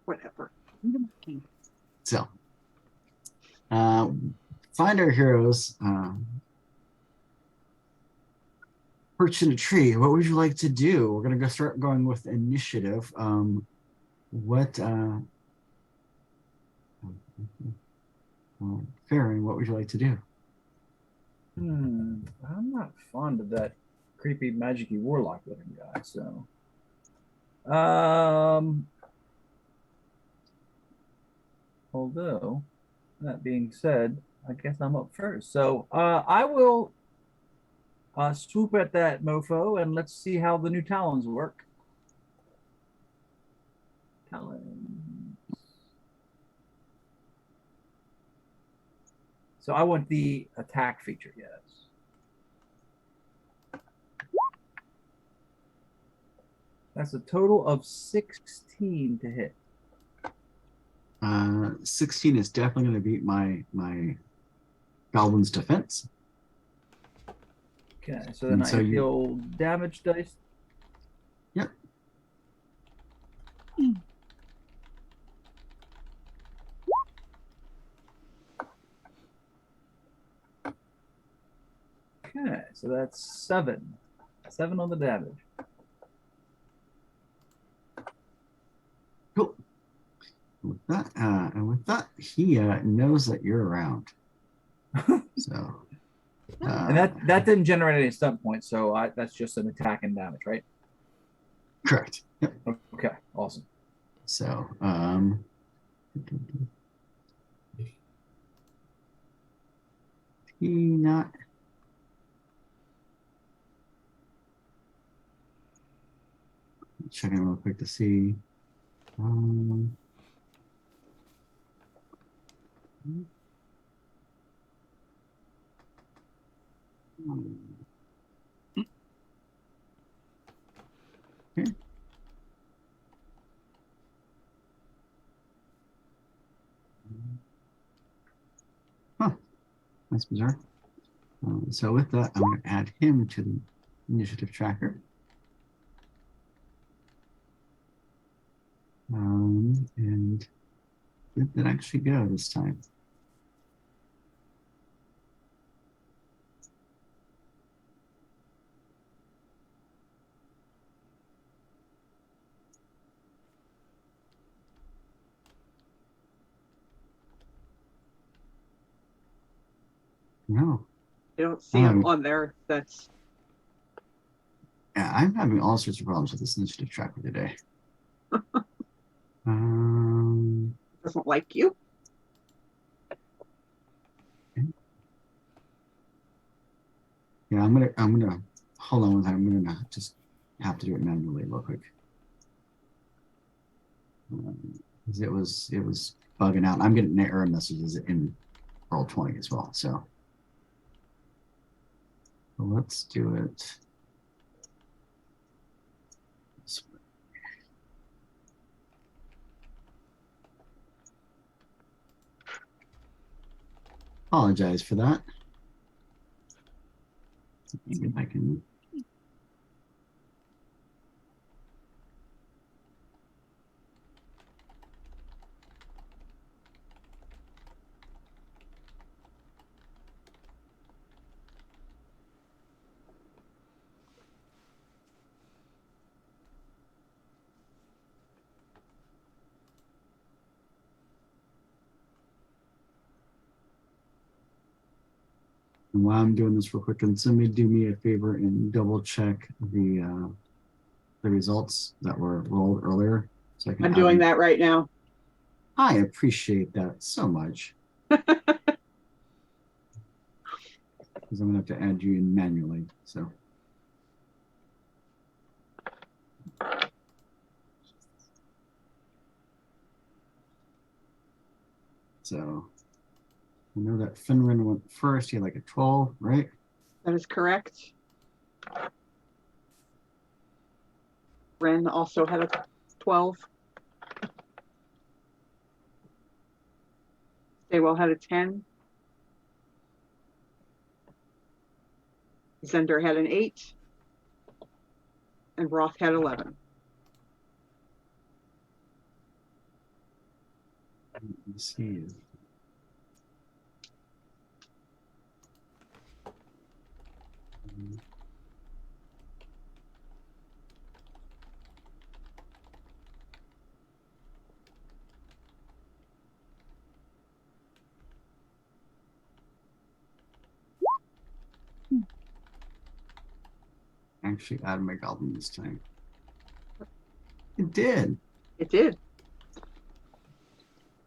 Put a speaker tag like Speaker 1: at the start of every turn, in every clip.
Speaker 1: Whatever.
Speaker 2: So, find our heroes. Perch in a tree. What would you like to do? We're gonna go start going with initiative. What? Farron, what would you like to do?
Speaker 3: I'm not fond of that creepy magicy warlock looking guy, so although that being said, I guess I'm up first. So I will swoop at that mofo and let's see how the new talons work. Talons. So I want the attack feature, yes. That's a total of 16 to hit.
Speaker 2: 16 is definitely going to beat my Goblin's defense.
Speaker 3: Okay, so then I deal damage dice.
Speaker 2: Yep.
Speaker 3: Okay, so that's 7. 7 on the damage.
Speaker 2: Cool. With that, he knows that you're around. So,
Speaker 3: and that didn't generate any stunt points, so that's just an attack and damage, right?
Speaker 2: Correct. Yep.
Speaker 3: Okay, awesome.
Speaker 2: So, he not. Checking real quick to see. Okay. Huh. That's bizarre. So with that, I'm going to add him to the initiative tracker. And where did it actually go this time? No.
Speaker 1: I don't see him on there. That's.
Speaker 2: Yeah, I'm having all sorts of problems with this initiative tracker today.
Speaker 1: Doesn't like you.
Speaker 2: Okay. Yeah, I'm gonna hold on with that. I'm gonna just have to do it manually real quick. It was bugging out. I'm getting error messages in Roll20 as well. So let's do it. Apologize for that. Maybe I can. And while I'm doing this real quick, can somebody do me a favor and double check the results that were rolled earlier? So I can.
Speaker 1: I'm doing that right now.
Speaker 2: I appreciate that so much. Because I'm gonna have to add you in manually. So. So I know that Finran went first. He had like a 12, right?
Speaker 1: That is correct. Ren also had a 12. Staywell had a 10. Zender had an 8. And Roth had 11.
Speaker 2: Let's see. Actually added my goblin this time. It did.
Speaker 1: It did.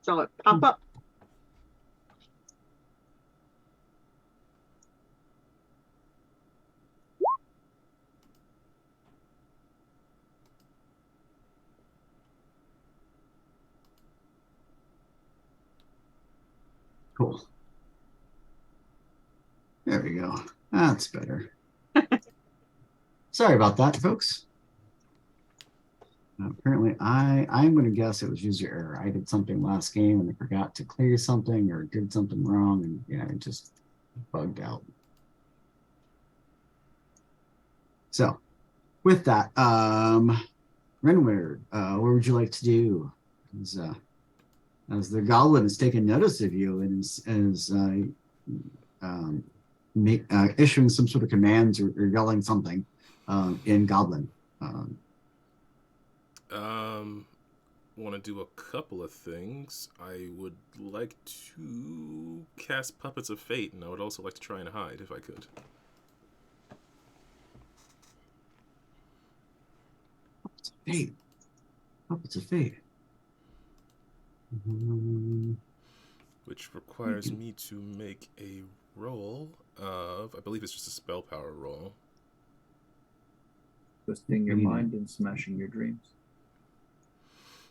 Speaker 1: Saw it pop up.
Speaker 2: Cool. There we go. That's better. Sorry about that, folks. Apparently, I'm going to guess it was user error. I did something last game and I forgot to clear something or did something wrong, and it just bugged out. So, with that, Renward, what would you like to do? As the goblin has taken notice of you and is issuing some sort of commands or yelling something in Goblin.
Speaker 4: Want to do a couple of things. I would like to cast Puppets of Fate, and I would also like to try and hide if I could.
Speaker 2: Puppets of Fate. Puppets of Fate.
Speaker 4: Which requires me to make a roll of, I believe it's just a spell power roll.
Speaker 3: Twisting your mind and smashing your dreams.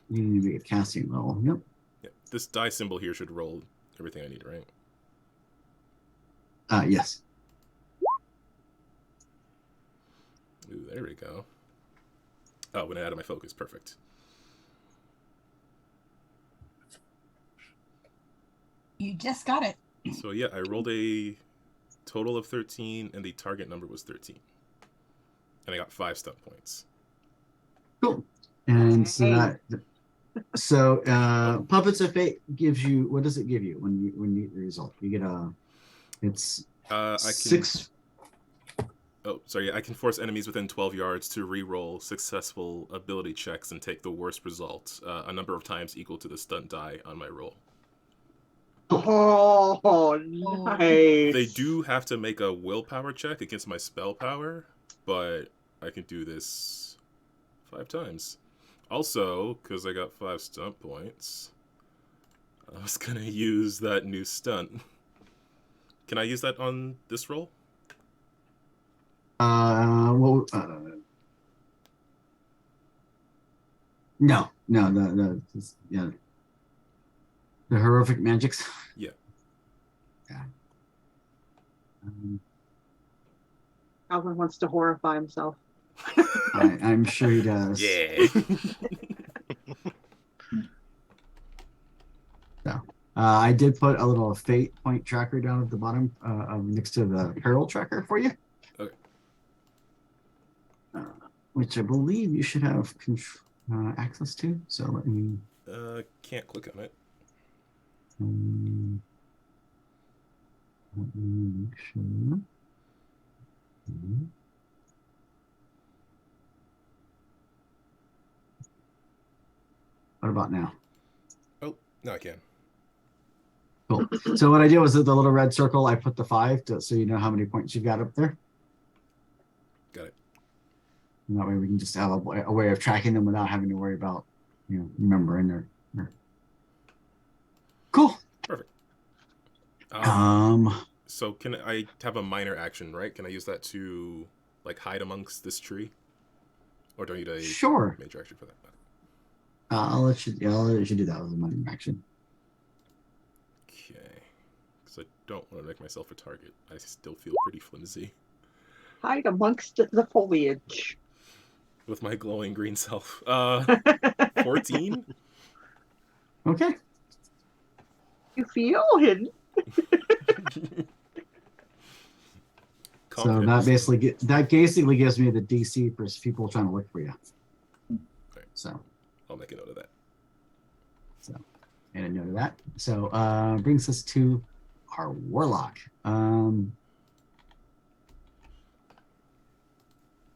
Speaker 2: You need to be a casting roll. Yep.
Speaker 4: Yeah, this die symbol here should roll everything I need, right?
Speaker 2: Yes.
Speaker 4: Ooh, there we go. Oh, when I added my focus, perfect.
Speaker 5: You just got it.
Speaker 4: So yeah, I rolled a total of 13, and the target number was 13. And I got 5 stunt points.
Speaker 2: Cool. And so Puppets of Fate gives you, what does it give you when you get the result? You get it's
Speaker 4: I can,
Speaker 2: 6.
Speaker 4: Oh, sorry. I can force enemies within 12 yards to re-roll successful ability checks and take the worst result a number of times equal to the stunt die on my roll.
Speaker 1: Oh, nice.
Speaker 4: They do have to make a willpower check against my spell power, but I can do this 5 times. Also, because I got 5 stunt points, I was going to use that new stunt. Can I use that on this roll?
Speaker 2: No, the horrific magics.
Speaker 4: Yeah.
Speaker 2: Yeah.
Speaker 1: Calvin wants to horrify himself.
Speaker 2: I'm sure he does.
Speaker 4: Yeah.
Speaker 2: So, I did put a little fate point tracker down at the bottom next to the peril tracker for you.
Speaker 4: Okay.
Speaker 2: Which I believe you should have access to. So let me.
Speaker 4: Can't click on it.
Speaker 2: Let me make sure. What about now?
Speaker 4: Oh, no, I can.
Speaker 2: Cool. So what I did was the little red circle, I put the 5 so you know how many points you got up there.
Speaker 4: Got it.
Speaker 2: And that way we can just have a way of tracking them without having to worry about, remembering their. Cool.
Speaker 4: Perfect. So can I have a minor action, right? Can I use that to hide amongst this tree? Or do I need a
Speaker 2: sure
Speaker 4: major action for that?
Speaker 2: I'll let you do that with a minor action.
Speaker 4: Okay. Because I don't want to make myself a target. I still feel pretty flimsy.
Speaker 1: Hide amongst the foliage.
Speaker 4: With my glowing green self. 14?
Speaker 1: You
Speaker 2: Okay.
Speaker 1: feel hidden.
Speaker 2: So that basically gives me the DC for people trying to look for you.
Speaker 4: Right.
Speaker 2: So
Speaker 4: I'll make a note of that.
Speaker 2: And a note of that. So brings us to our warlock.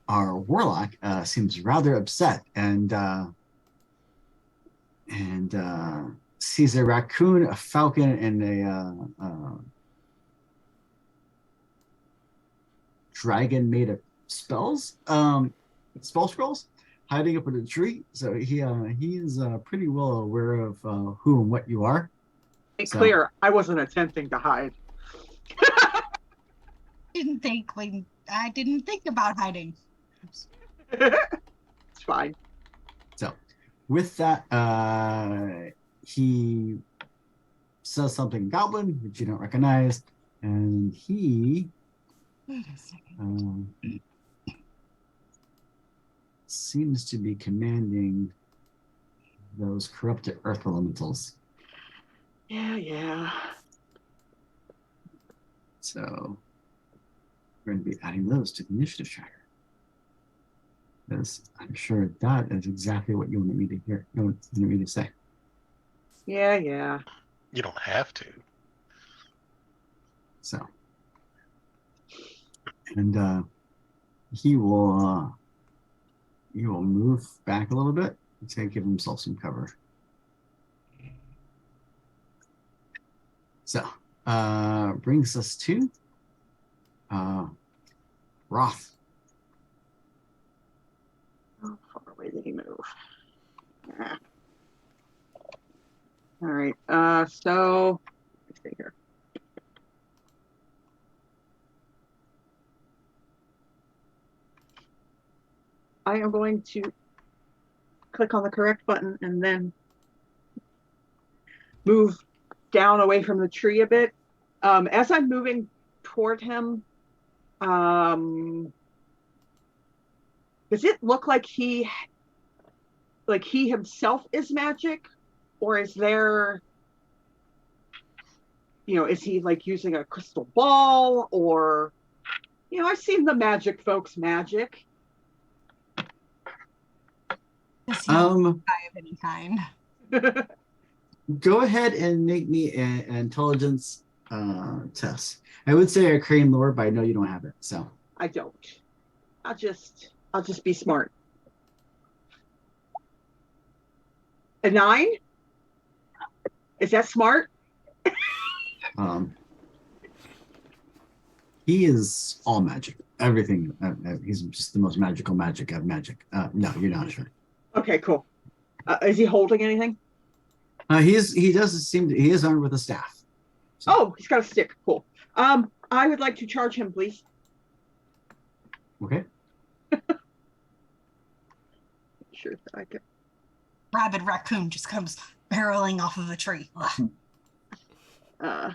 Speaker 2: Our warlock seems rather upset and sees a raccoon, a falcon, and a dragon made of spells, spell scrolls, hiding up in a tree. So he's pretty well aware of who and what you are.
Speaker 1: Be
Speaker 2: So-
Speaker 1: clear, I wasn't attempting to hide.
Speaker 5: I didn't think about hiding.
Speaker 1: It's fine.
Speaker 2: So with that, he says something goblin, which you don't recognize, and he
Speaker 5: Wait a second.
Speaker 2: seems to be commanding those corrupted earth elementals.
Speaker 1: Yeah.
Speaker 2: So we're going to be adding those to the initiative tracker. Because I'm sure that is exactly what you wanted me to hear, you wanted me to say.
Speaker 1: Yeah.
Speaker 6: You don't have to.
Speaker 2: So, and he will move back a little bit to give himself some cover. So, brings us to Roth.
Speaker 1: How far away did he move? Ah. All right. So let's see here. I am going to click on the correct button and then move down away from the tree a bit. As I'm moving toward him, does it look like he himself is magic, or is there, is he like using a crystal ball, or, I've seen the magic folks magic.
Speaker 5: Does he die
Speaker 2: Um,
Speaker 5: of any kind?
Speaker 2: Go ahead and make me an intelligence test. I would say a crane lore, but I know you don't have it, so.
Speaker 1: I don't. I'll just be smart. A 9? Is that smart?
Speaker 2: He is all magic. Everything. He's just the most magical magic of magic. No, you're not sure.
Speaker 1: Okay, cool. Is he holding anything?
Speaker 2: He is armed with a staff. So,
Speaker 1: Oh, he's got a stick. Cool. I would like to charge him, please.
Speaker 2: okay.
Speaker 1: Sure that I can.
Speaker 5: Rabid raccoon just comes barreling off of a tree. Ugh.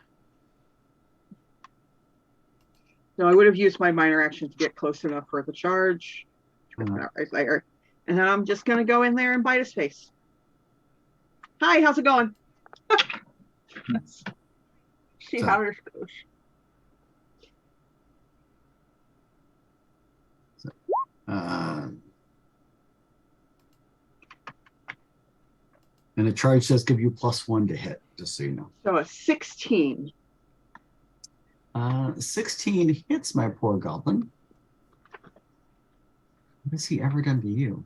Speaker 1: No, I would have used my minor action to get close enough for the charge.
Speaker 2: Uh,
Speaker 1: Right later. And then I'm just gonna go in there and bite his face. Hi, how's it going? See
Speaker 2: So-
Speaker 1: how this goes.
Speaker 2: And the charge does give you +1 to hit, just so you know.
Speaker 1: So a 16.
Speaker 2: 16 hits my poor goblin. What has he ever done to you?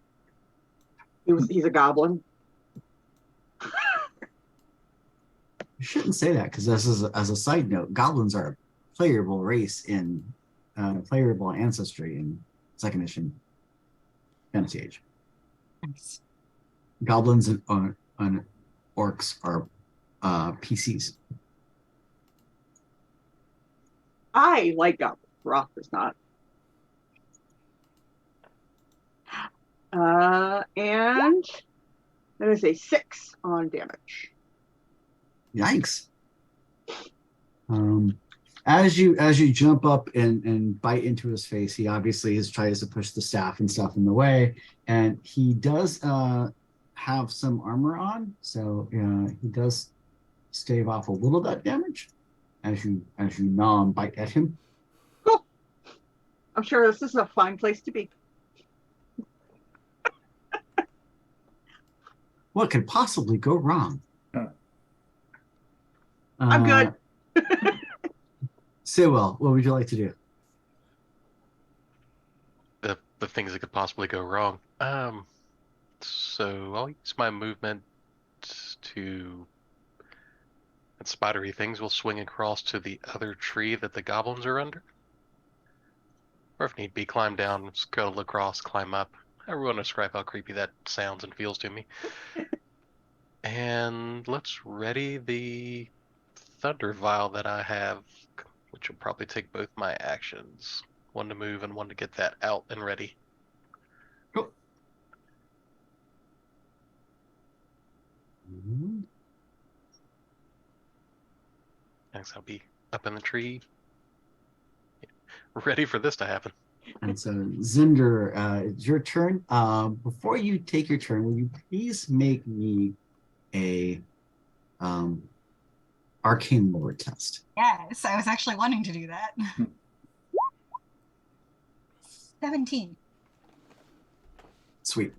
Speaker 1: He's a goblin.
Speaker 2: You shouldn't say that, because as a side note, goblins are a playable race in playable ancestry in second edition Fantasy Age.
Speaker 5: Nice.
Speaker 2: Goblins and orcs are PCs.
Speaker 1: I like goblins. Roth is not. And that is a 6 on damage.
Speaker 2: Yikes. As you jump up and bite into his face, he obviously tries to push the staff and stuff in the way, and he does have some armor on, so he does stave off a little bit damage as you gnaw and bite at him.
Speaker 1: Cool. I'm sure this is a fine place to be.
Speaker 2: What could possibly go wrong?
Speaker 1: I'm good.
Speaker 2: Sewell, what would you like to do?
Speaker 6: The things that could possibly go wrong. So I'll use my movement to. And spidery things will swing across to the other tree that the goblins are under. Or if need be, climb down, scuttle across, climb up. Everyone describe how creepy that sounds and feels to me. And let's ready the Thunder Vial that I have, which will probably take both my actions. One to move and one to get that out and ready.
Speaker 2: Cool. Mhm.
Speaker 6: Next, I'll be up in the tree, ready for this to happen.
Speaker 2: And so, Zinder, it's your turn. Before you take your turn, will you please make me a arcane lore test?
Speaker 5: Yes, I was actually wanting to do that. 17.
Speaker 2: Sweet.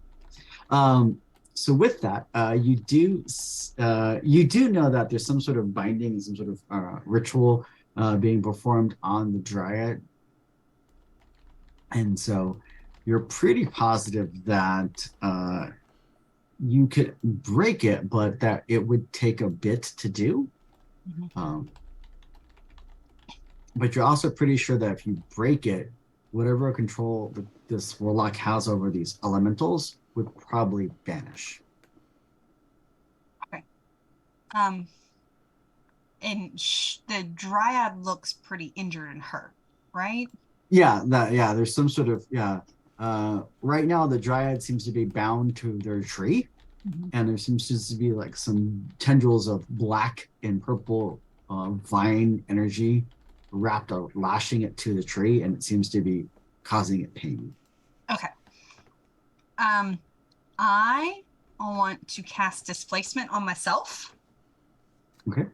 Speaker 2: So with that, you do know that there's some sort of binding, some sort of ritual being performed on the dryad, and so you're pretty positive that you could break it, but that it would take a bit to do. But you're also pretty sure that if you break it, whatever control this warlock has over these elementals would probably vanish.
Speaker 5: Okay. And the dryad looks pretty injured and hurt, right?
Speaker 2: Yeah, there's some sort of right now the dryad seems to be bound to their tree, and there seems to be like some tendrils of black and purple vine energy wrapped up, lashing it to the tree, and it seems to be causing it pain.
Speaker 5: Okay. I want to cast displacement on myself.
Speaker 2: Okay.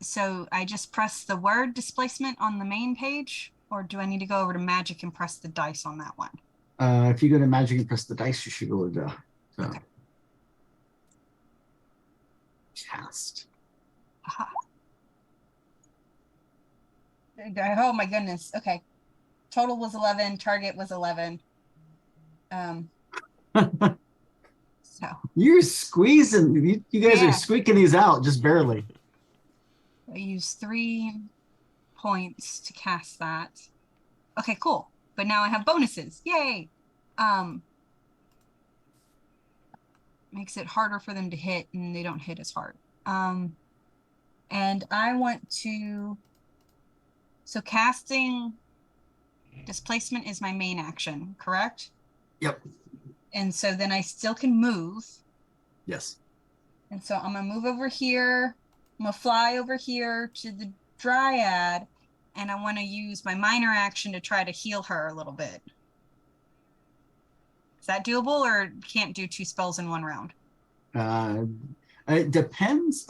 Speaker 5: So I just press the word displacement on the main page, or do I need to go over to magic and press the dice on that one?
Speaker 2: If you go to magic and press the dice, you should go to
Speaker 5: Okay.
Speaker 2: Cast.
Speaker 5: Aha. Oh my goodness. Okay. Total was 11. Target was 11. So
Speaker 2: You're squeezing. You guys
Speaker 5: Yeah.
Speaker 2: are squeaking these out just barely.
Speaker 5: I use 3 points to cast that. Okay, cool. But now I have bonuses. Yay. Makes it harder for them to hit, and they don't hit as hard. And I want to. So casting displacement is my main action, correct?
Speaker 2: Yep.
Speaker 5: And so then I still can move.
Speaker 2: Yes.
Speaker 5: And so I'm gonna move over here. I'm gonna fly over here to the dryad, and I want to use my minor action to try to heal her a little bit. Is that doable, or can't do 2 spells in 1 round?
Speaker 2: It depends.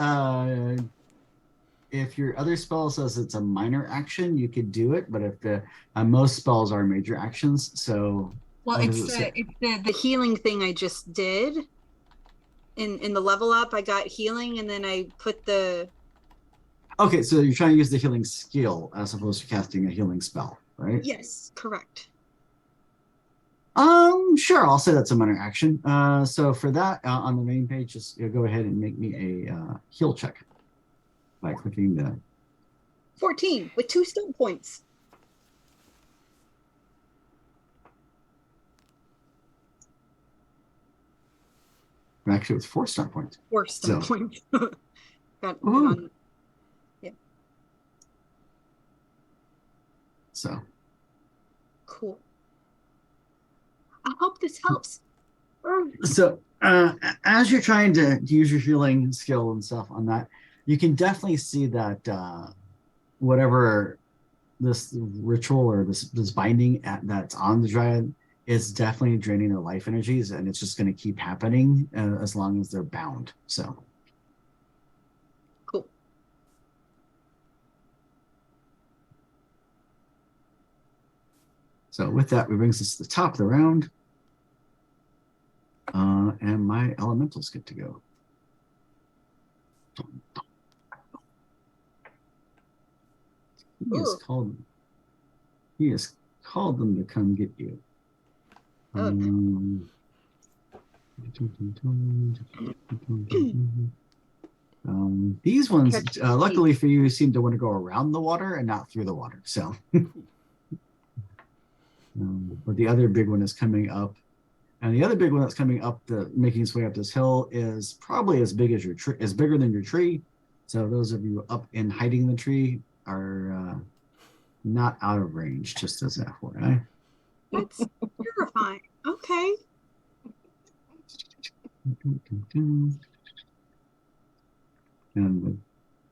Speaker 2: If your other spell says it's a minor action, you could do it. But if the most spells are major actions, so
Speaker 7: Well,
Speaker 2: what
Speaker 7: it's
Speaker 2: does it say?
Speaker 7: the healing thing I just did. In the level up, I got healing, and then I put the
Speaker 2: Okay, so you're trying to use the healing skill as opposed to casting a healing spell, right?
Speaker 7: yes, correct.
Speaker 2: Sure, I'll say that's a minor action. So for that, on the main page, just go ahead and make me a heal check by clicking the.
Speaker 7: 14 with 2 skill points.
Speaker 2: Actually, it's 4 star points.
Speaker 7: 4 skill
Speaker 2: So-
Speaker 7: points. Got it
Speaker 2: Ooh.
Speaker 7: on.
Speaker 2: So
Speaker 7: Cool. I hope this helps.
Speaker 2: So as you're trying to use your healing skill and stuff on that, you can definitely see that whatever this ritual or this binding that's on the dryad is definitely draining their life energies, and it's just going to keep happening as long as they're bound. So
Speaker 7: Cool.
Speaker 2: with that, we brings us to the top of the round. And my elementals get to go. He has
Speaker 7: Ooh.
Speaker 2: called. He has called them to come get you.
Speaker 7: Okay.
Speaker 2: These ones,
Speaker 1: Catch the
Speaker 2: luckily for you, seem to want to go around the water and not through the water. So, but the other big one is coming up, and the other big one that's coming up, making its way up this hill, is probably as big as your tree, is bigger than your tree. So those of you up in hiding in the tree are not out of range. Just as that for
Speaker 7: It's terrifying. Okay.
Speaker 2: And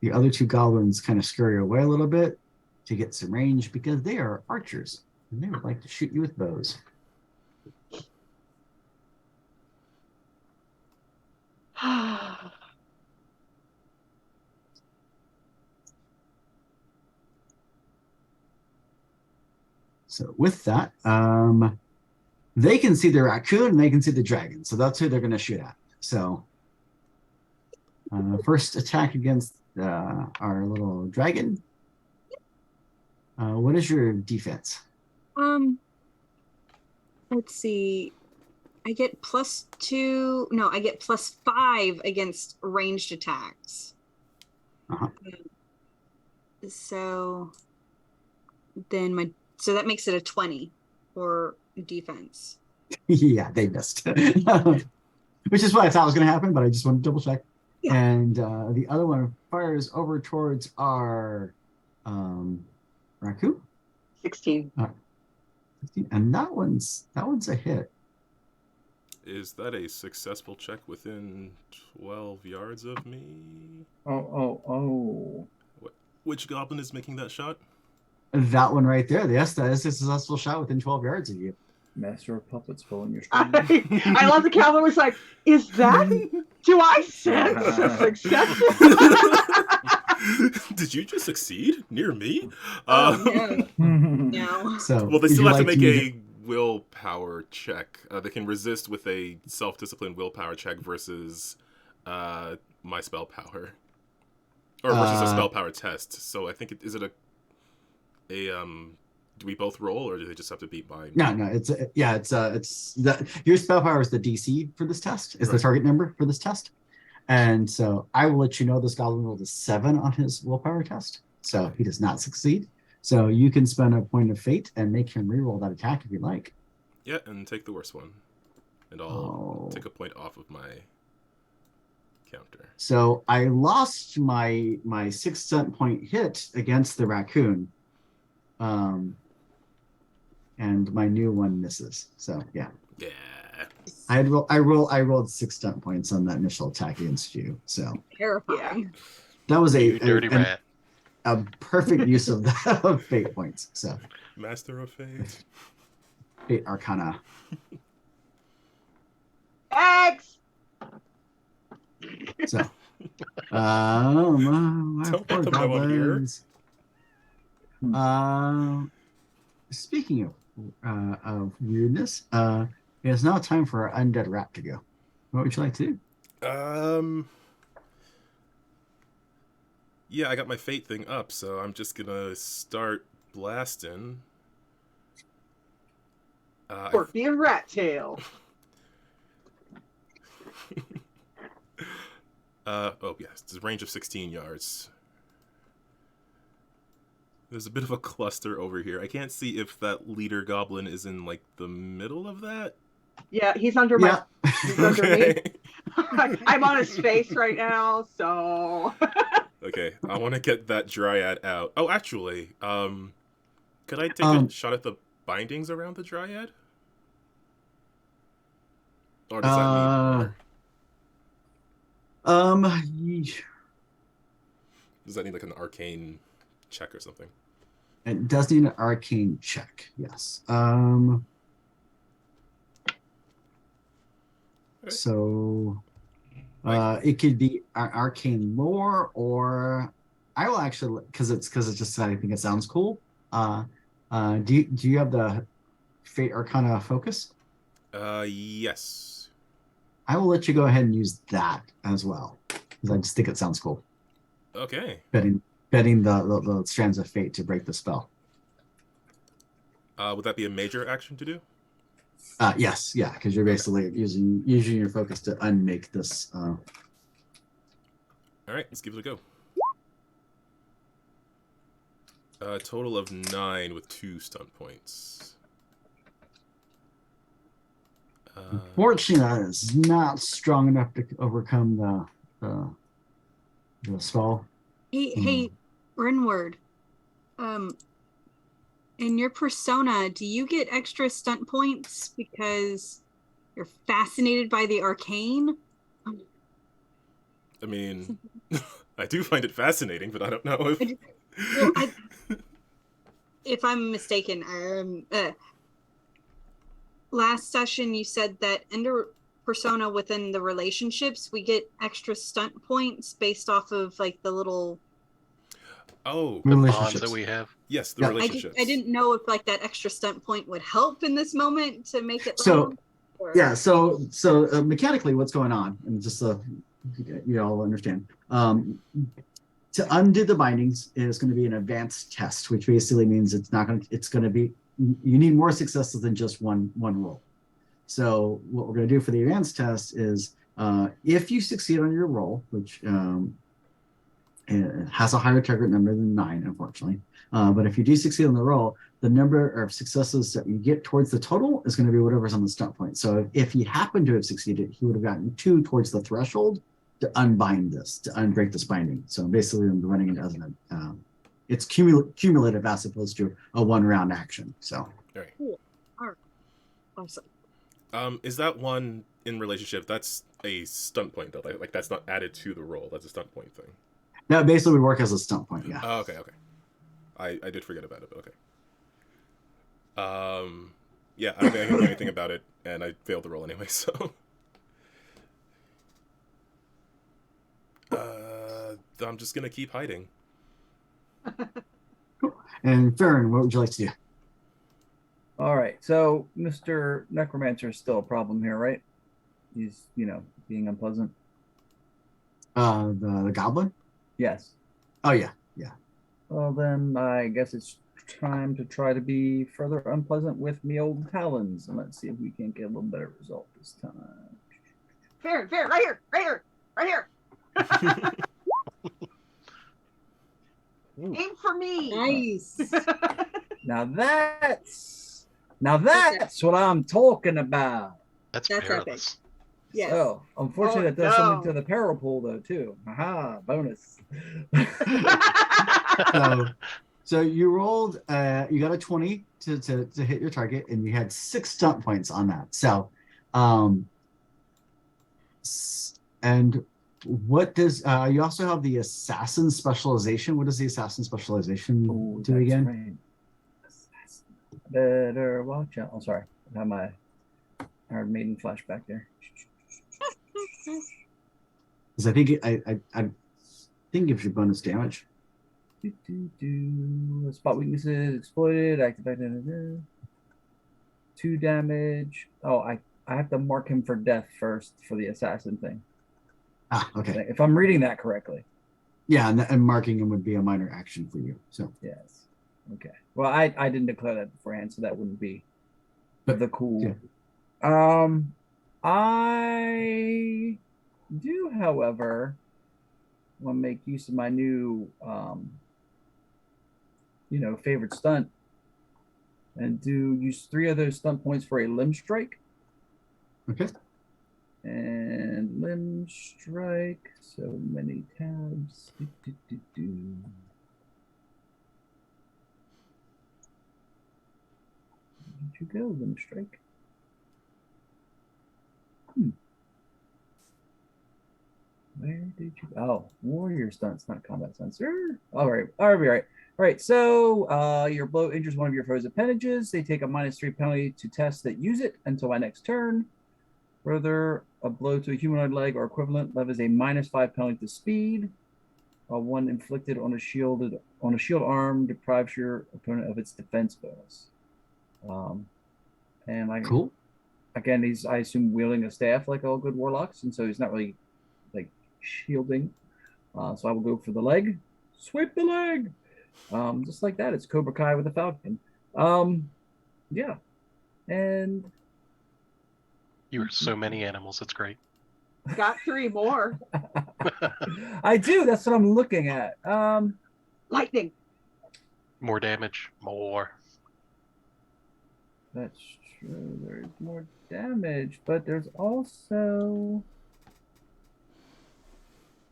Speaker 2: the other two goblins kind of scurry away a little bit to get some range because they are archers and they would like to shoot you with bows. So with that, they can see the raccoon and they can see the dragon. So that's who they're going to shoot at. So first attack against our little dragon. What is your defense?
Speaker 7: Let's see. I get +2. No, I get +5 against ranged attacks.
Speaker 2: Uh-huh.
Speaker 7: So then so that makes it a 20 for defense.
Speaker 2: Yeah, they missed. Which is what I thought was going to happen, but I just wanted to double check.
Speaker 7: Yeah.
Speaker 2: And the other one fires over towards our raccoon.
Speaker 1: 16.
Speaker 2: And that one's a hit.
Speaker 4: Is that a successful check within 12 yards of me?
Speaker 3: Oh.
Speaker 4: Which goblin is making that shot?
Speaker 2: That one right there. Yes, that is a successful shot within 12 yards of you.
Speaker 3: Master of puppets pulling your strings.
Speaker 1: I love the Calvin was like, is that? Do I sense a success?
Speaker 4: Did you just succeed near me?
Speaker 7: Oh, no.
Speaker 2: So
Speaker 4: Well, they
Speaker 2: would
Speaker 4: still
Speaker 2: you
Speaker 4: have to
Speaker 2: like
Speaker 4: make
Speaker 2: me
Speaker 4: a willpower check. They can resist with a self-discipline willpower check versus my spell power, or versus a spell power test. So I think is it a do we both roll, or do they just have to beat mine?
Speaker 2: No, it's your spell power is the DC for this test, is the
Speaker 4: Right.
Speaker 2: target number for this test. And so I will let you know this goblin rolled a 7 on his willpower test. So he does not succeed. So you can spend a point of fate and make him reroll that attack if you like.
Speaker 4: Yeah, and take the worst one, and I'll take a point off of my counter.
Speaker 2: So I lost my 6 cent point hit against the raccoon. And my new one misses. So yeah.
Speaker 4: Yeah.
Speaker 2: I rolled 6 stunt points on that initial attack against you. So
Speaker 7: Terrifying.
Speaker 2: that was
Speaker 6: You dirty rat.
Speaker 2: a perfect use of of fate points. So
Speaker 4: Master of Fate.
Speaker 2: Fate Arcana.
Speaker 1: Eggs!
Speaker 2: So my
Speaker 4: Don't
Speaker 2: poor
Speaker 4: let them know I'm here.
Speaker 2: goblins. Speaking of weirdness, it is now time for our undead rat to go. What would you like to do?
Speaker 4: Yeah, I got my fate thing up, so I'm just gonna start blasting.
Speaker 1: Porky and Rat Tail.
Speaker 4: Oh yes, it's a range of 16 yards. There's a bit of a cluster over here. I can't see if that leader goblin is in like the middle of that.
Speaker 1: Yeah, he's under
Speaker 2: Yeah.
Speaker 1: he's under me. I'm on his face right now, so
Speaker 4: Okay, I want to get that dryad out. Oh, actually, could I take a shot at the bindings around the dryad? Or does that need does that need like an arcane check or something?
Speaker 2: It does need an arcane check. Yes. So it could be arcane lore, or I will actually, because it's just I think it sounds cool. Do you have the Fate Arcana focus?
Speaker 4: Yes.
Speaker 2: I will let you go ahead and use that as well. because I just think it sounds cool.
Speaker 4: Okay.
Speaker 2: Betting the strands of fate to break the spell.
Speaker 4: Would that be a major action to do?
Speaker 2: Yes, yeah, because you're basically using your focus to unmake this.
Speaker 4: All right, let's give it a go. A total of 9 with 2 stunt points.
Speaker 2: Unfortunately, that is not strong enough to overcome the spell.
Speaker 7: Hey, Renward. In your persona, do you get extra stunt points because you're fascinated by the arcane?
Speaker 4: I mean, I do find it fascinating, but I don't know if...
Speaker 7: If I'm mistaken, last session you said that under persona within the relationships, we get extra stunt points based off of like the little...
Speaker 4: Oh,
Speaker 6: The bonds that we have.
Speaker 4: yes, the
Speaker 2: Yeah.
Speaker 4: relationships.
Speaker 7: I didn't know if like that extra stunt point would help in this moment to make it
Speaker 2: So,
Speaker 7: land, or-
Speaker 2: Yeah, so mechanically, what's going on, and just you all understand. To undo the bindings is going to be an advanced test, which basically means it's going to be, you need more successes than just one roll. So what we're going to do for the advanced test is, if you succeed on your roll, which it has a higher target number than 9, unfortunately, but if you do succeed on the roll, the number of successes that you get towards the total is going to be whatever's on the stunt point. So if he happened to have succeeded, he would have gotten 2 towards the threshold to unbind this, to unbreak this binding. So basically, I'm running it as it's cumulative as opposed to a 1-round action. So,
Speaker 4: All right.
Speaker 7: Cool. All right. Awesome.
Speaker 4: Is that one in relationship? That's a stunt point, though. Like that's not added to the roll. That's a stunt point thing.
Speaker 2: that basically would work as a stunt point. Yeah.
Speaker 4: Oh, okay. I did forget about it, but okay. Yeah, I don't think I can do anything about it, and I failed the roll anyway, so. I'm just gonna keep hiding.
Speaker 2: And Farron, what would you like to do?
Speaker 3: All right. So Mr. Necromancer is still a problem here, right? He's, being unpleasant.
Speaker 2: The goblin?
Speaker 3: Yes.
Speaker 2: Oh yeah.
Speaker 3: Well, then I guess it's time to try to be further unpleasant with me old talons, and let's see if we can get a little better result this time.
Speaker 1: Farron, right here. Aim for me.
Speaker 7: Nice.
Speaker 3: Now that's what I'm talking about.
Speaker 6: That's
Speaker 7: That's
Speaker 6: perilous.
Speaker 7: Yes.
Speaker 3: Oh, unfortunately,
Speaker 1: Oh,
Speaker 3: that does something
Speaker 1: no.
Speaker 3: to the peril pool though too. Aha, bonus.
Speaker 2: So you rolled. You got a 20 to hit your target, and you had 6 stunt points on that. So, and what does you also have the assassin specialization? What does the assassin specialization
Speaker 3: Ooh,
Speaker 2: do
Speaker 3: that's
Speaker 2: again?
Speaker 3: right. Better watch out. I'm sorry. I have my Iron Maiden flashback there.
Speaker 2: Because I think I think it gives you bonus damage.
Speaker 3: Spot weaknesses exploited. Activated. 2 damage. Oh, I have to mark him for death first for the assassin thing.
Speaker 2: Okay.
Speaker 3: If I'm reading that correctly.
Speaker 2: Yeah, and marking him would be a minor action for you. So
Speaker 3: Yes. Okay. Well, I didn't declare that beforehand, so that wouldn't be the cool.
Speaker 2: Yeah.
Speaker 3: I do, however, want to make use of my new, favorite stunt, and use 3 of those stunt points for a limb strike.
Speaker 2: okay.
Speaker 3: And limb strike. So many tabs. Where'd you go, limb strike? Where did you? Oh, warrior stunts, not combat stunts. All right. All right. So your blow injures one of your foe's appendages. They take a -3 penalty to tests that use it until my next turn. Further, a blow to a humanoid leg or equivalent levies a -5 penalty to speed. While one inflicted on a shield arm deprives your opponent of its defense bonus.
Speaker 2: Cool.
Speaker 3: Again, he's, I assume, wielding a staff like all good warlocks, and so he's not really like shielding. So I will go for the leg. Sweep the leg. Just like that. It's Cobra Kai with a falcon. Yeah. And
Speaker 6: You are so many animals. It's great.
Speaker 1: Got 3 more.
Speaker 3: I do. That's what I'm looking at.
Speaker 1: Lightning.
Speaker 6: More damage. More.
Speaker 3: That's true. There's more damage, but there's also.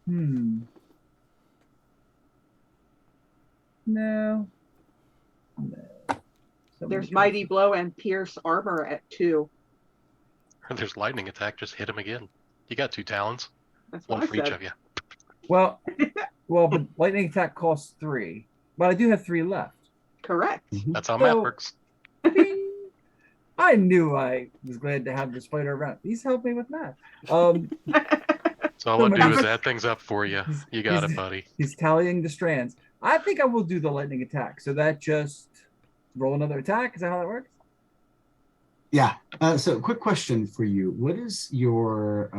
Speaker 3: No. No.
Speaker 1: There's Mighty Blow and Pierce Armor at 2.
Speaker 6: There's lightning attack. Just hit him again. You got 2 talons.
Speaker 1: That's what
Speaker 6: One
Speaker 1: I
Speaker 6: for each
Speaker 1: said.
Speaker 6: of you.
Speaker 3: Well, but lightning attack costs 3, but I do have 3 left.
Speaker 1: Correct.
Speaker 2: Mhm.
Speaker 6: That's how
Speaker 3: So-
Speaker 6: math works.
Speaker 3: Bing. I knew I was glad to have this fighter around. He's helped me with math.
Speaker 6: So all I do is
Speaker 1: Number-
Speaker 6: add things up for you. You got it, buddy.
Speaker 3: He's tallying the strands. I think I will do the lightning attack. So that just roll another attack. Is that how that works?
Speaker 2: Yeah. So, quick question for you: what is your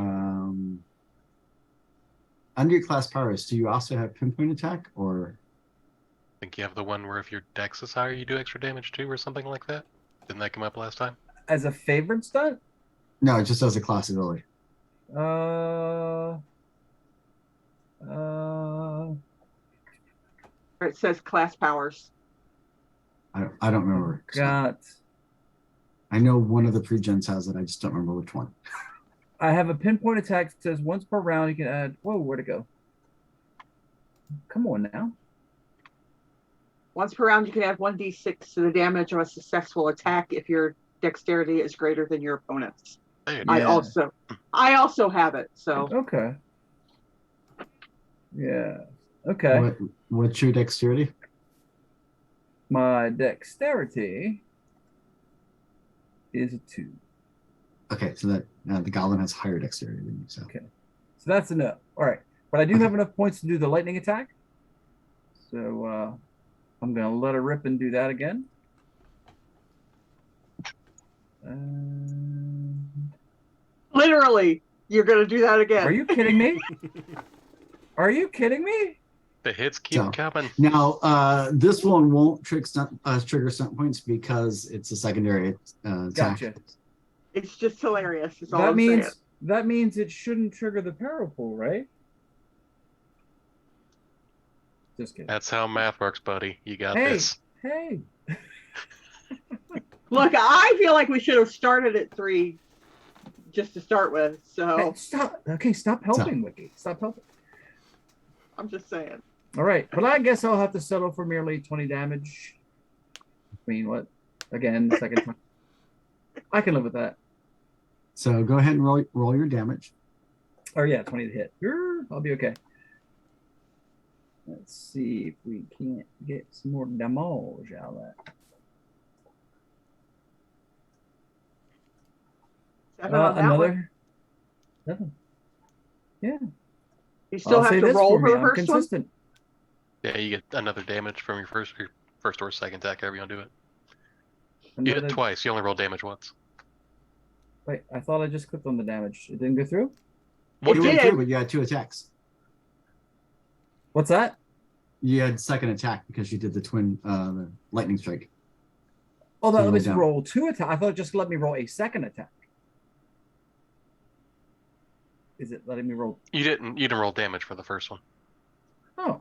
Speaker 2: under your class powers? Do you also have pinpoint attack, or
Speaker 6: I think you have the one where if your dex is higher, you do extra damage too, or something like that. Didn't that come up last time?
Speaker 3: As a favored stunt?
Speaker 2: no? It just as a class ability.
Speaker 1: It says class powers.
Speaker 2: I don't remember.
Speaker 3: Got.
Speaker 2: I know one of the pre-gens has it. I just don't remember which one.
Speaker 3: I have a pinpoint attack that says once per round you can add. Whoa, where'd it go? Come on now.
Speaker 1: Once per round, you can add 1d6 to the damage of a successful attack if your dexterity is greater than your opponent's.
Speaker 6: There you
Speaker 1: I
Speaker 6: go.
Speaker 1: also have it. So
Speaker 3: Okay. Yeah. Okay.
Speaker 2: What's your dexterity?
Speaker 3: My dexterity is a 2.
Speaker 2: Okay, so that the goblin has higher dexterity than you. So
Speaker 3: Okay. So that's enough. All right. But I do
Speaker 2: Okay.
Speaker 3: have enough points to do the lightning attack. So I'm going to let her rip and do that again.
Speaker 1: literally, you're going to do that again.
Speaker 3: Are you kidding me? Are you kidding me?
Speaker 6: The hits keep
Speaker 2: So-
Speaker 6: coming.
Speaker 2: now this one won't trigger stunt points because it's a secondary attack.
Speaker 3: Gotcha.
Speaker 1: It's just hilarious. Is all
Speaker 3: That
Speaker 1: I'm
Speaker 3: means
Speaker 1: saying.
Speaker 3: that means it shouldn't trigger the power pool, right? Just kidding.
Speaker 6: That's how math works, buddy. You got
Speaker 3: Hey.
Speaker 6: this.
Speaker 3: Hey.
Speaker 1: Look, I feel like we should have started at 3 just to start with. So
Speaker 3: Hey, stop. Okay, stop helping, Wiki. Stop helping.
Speaker 1: I'm just saying.
Speaker 3: All right, but I guess I'll have to settle for merely 20 damage. I mean, what? Again, the second time. I can live with that.
Speaker 2: So go ahead and roll your damage.
Speaker 3: Or yeah, 20 to hit. I'll be okay. Let's see if we can't get some more damage out of that.
Speaker 1: 7 on that one.
Speaker 3: Another 7. Yeah.
Speaker 1: You still
Speaker 3: I'll
Speaker 1: have
Speaker 3: say
Speaker 1: to
Speaker 3: this
Speaker 1: roll
Speaker 3: for me.
Speaker 1: for the
Speaker 3: I'm
Speaker 1: first one.
Speaker 3: consistent.
Speaker 6: Yeah, you get another damage from your first or second attack, however you want to do it. You
Speaker 3: Another-
Speaker 6: hit twice. You only roll damage once.
Speaker 3: Wait, I thought I just clicked on the damage. It didn't go through?
Speaker 1: It
Speaker 2: You went
Speaker 1: did.
Speaker 2: through, but you had 2 attacks.
Speaker 3: What's that?
Speaker 2: You had second attack because you did the twin the lightning strike.
Speaker 3: Oh, that
Speaker 2: So
Speaker 3: let
Speaker 2: you
Speaker 3: me
Speaker 2: went down.
Speaker 3: roll 2 attack. I thought it just let me roll a second attack. Is it letting me roll?
Speaker 6: You didn't roll damage for the first one.
Speaker 3: Oh,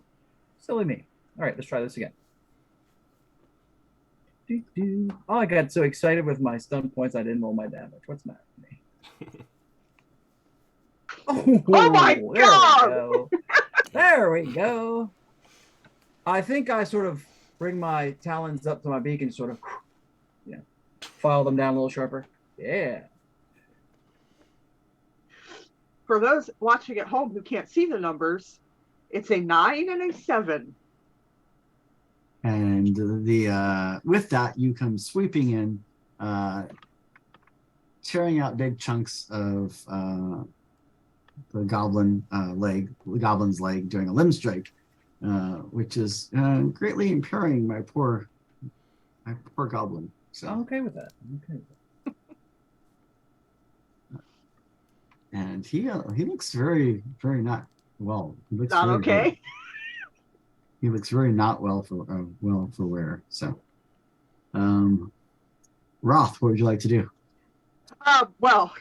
Speaker 3: silly me. All right, let's try this again. Oh, I got so excited with my stun points, I didn't roll my damage. What's the matter with me?
Speaker 1: Oh my
Speaker 3: there
Speaker 1: God!
Speaker 3: we go. There we go. I think I sort of bring my talons up to my beak and sort of, file them down a little sharper. Yeah.
Speaker 1: For those watching at home who can't see the numbers, it's a 9 and a 7.
Speaker 2: And the with that you come sweeping in, tearing out big chunks of the goblin's leg during a limb strike, which is greatly impairing my poor goblin. So
Speaker 3: I'm okay with that. I'm okay with that.
Speaker 2: and he looks very, very not well. He looks
Speaker 1: Not
Speaker 2: very
Speaker 1: okay.
Speaker 2: good. He looks very not well for wear. So, Roth, what would you like to do?
Speaker 1: Well,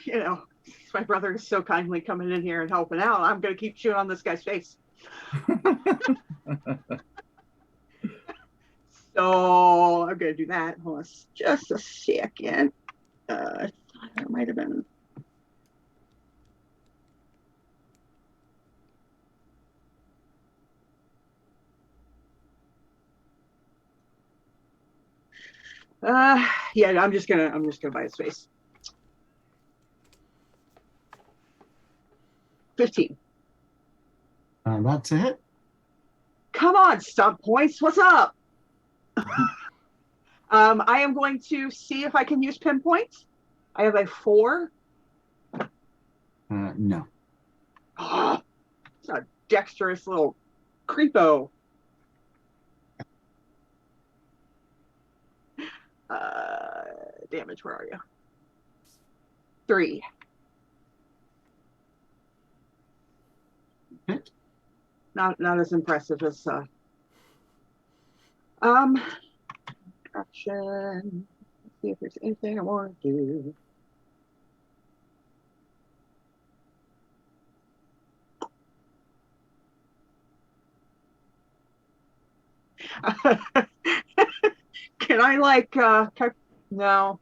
Speaker 1: my brother is so kindly coming in here and helping out. I'm going to keep chewing on this guy's face. So I'm going to do that. Hold on just a second. That might have been. Yeah, I'm just gonna bite his face. 15.
Speaker 2: That's a hit.
Speaker 1: Come on, stunt points. What's up? I am going to see if I can use pinpoints. I have a 4.
Speaker 2: No.
Speaker 1: Oh, it's a dexterous little creepo. Damage, where are you? 3.
Speaker 2: Hit.
Speaker 1: Not as impressive as action. Let's see if there's anything I want to do. Can I no.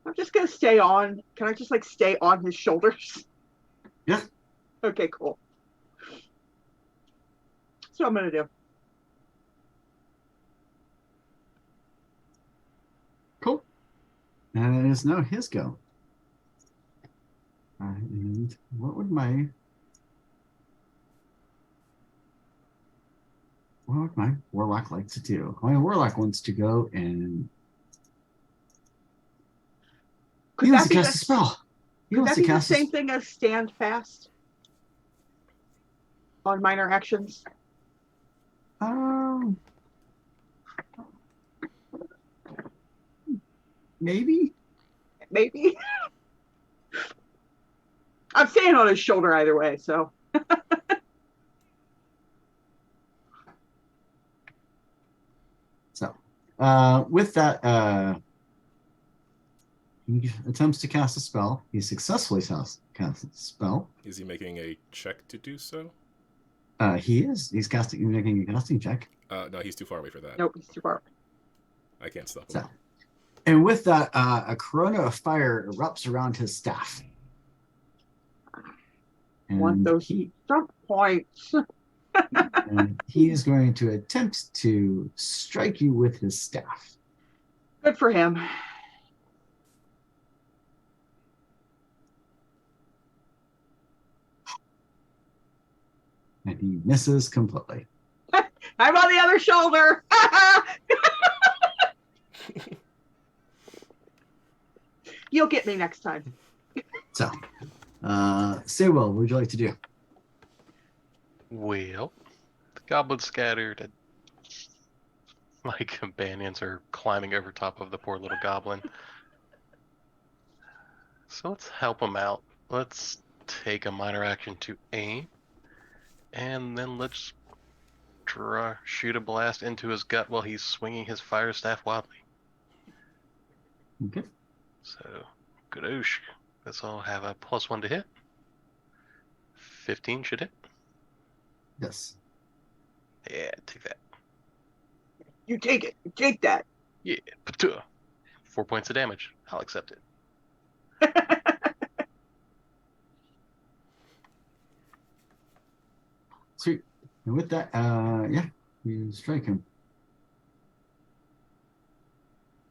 Speaker 1: I'm just gonna stay on. Can I just stay on his shoulders?
Speaker 2: Yeah.
Speaker 1: Okay, cool. That's what I'm gonna do.
Speaker 2: Cool. And it is now his go. And what would my warlock like to do? My warlock wants to go and he wants to cast a spell. He
Speaker 1: Could
Speaker 2: wants
Speaker 1: that
Speaker 2: to
Speaker 1: be the
Speaker 2: cast
Speaker 1: same thing as stand fast on minor actions?
Speaker 2: Maybe.
Speaker 1: Maybe. I'm staying on his shoulder either way, so.
Speaker 2: So, with that, he attempts to cast a spell. He successfully casts a spell.
Speaker 4: Is he making a check to do so?
Speaker 2: He is. He's making a casting check.
Speaker 4: No, he's too far away for that.
Speaker 1: Nope, he's too far.
Speaker 4: I can't stop him.
Speaker 2: So, and with that, a corona of fire erupts around his staff. And
Speaker 1: Want those jump points.
Speaker 2: and he is going to attempt to strike you with his staff.
Speaker 1: Good for him.
Speaker 2: And he misses completely.
Speaker 1: I'm on the other shoulder. You'll get me next time.
Speaker 2: So, Saywell, what would you like to do?
Speaker 6: Well, the goblin scattered and my companions are climbing over top of the poor little goblin. So let's help him out. Let's take a minor action to aim. And then let's shoot a blast into his gut while he's swinging his fire staff wildly.
Speaker 2: Okay.
Speaker 6: So, Gadoosh. This will have a +1 to hit. 15 should hit.
Speaker 2: Yes.
Speaker 6: Yeah, take that.
Speaker 1: You take it. You take that.
Speaker 6: Yeah, patuh. 4 points of damage. I'll accept it.
Speaker 2: Sweet. And with that, yeah, you strike him.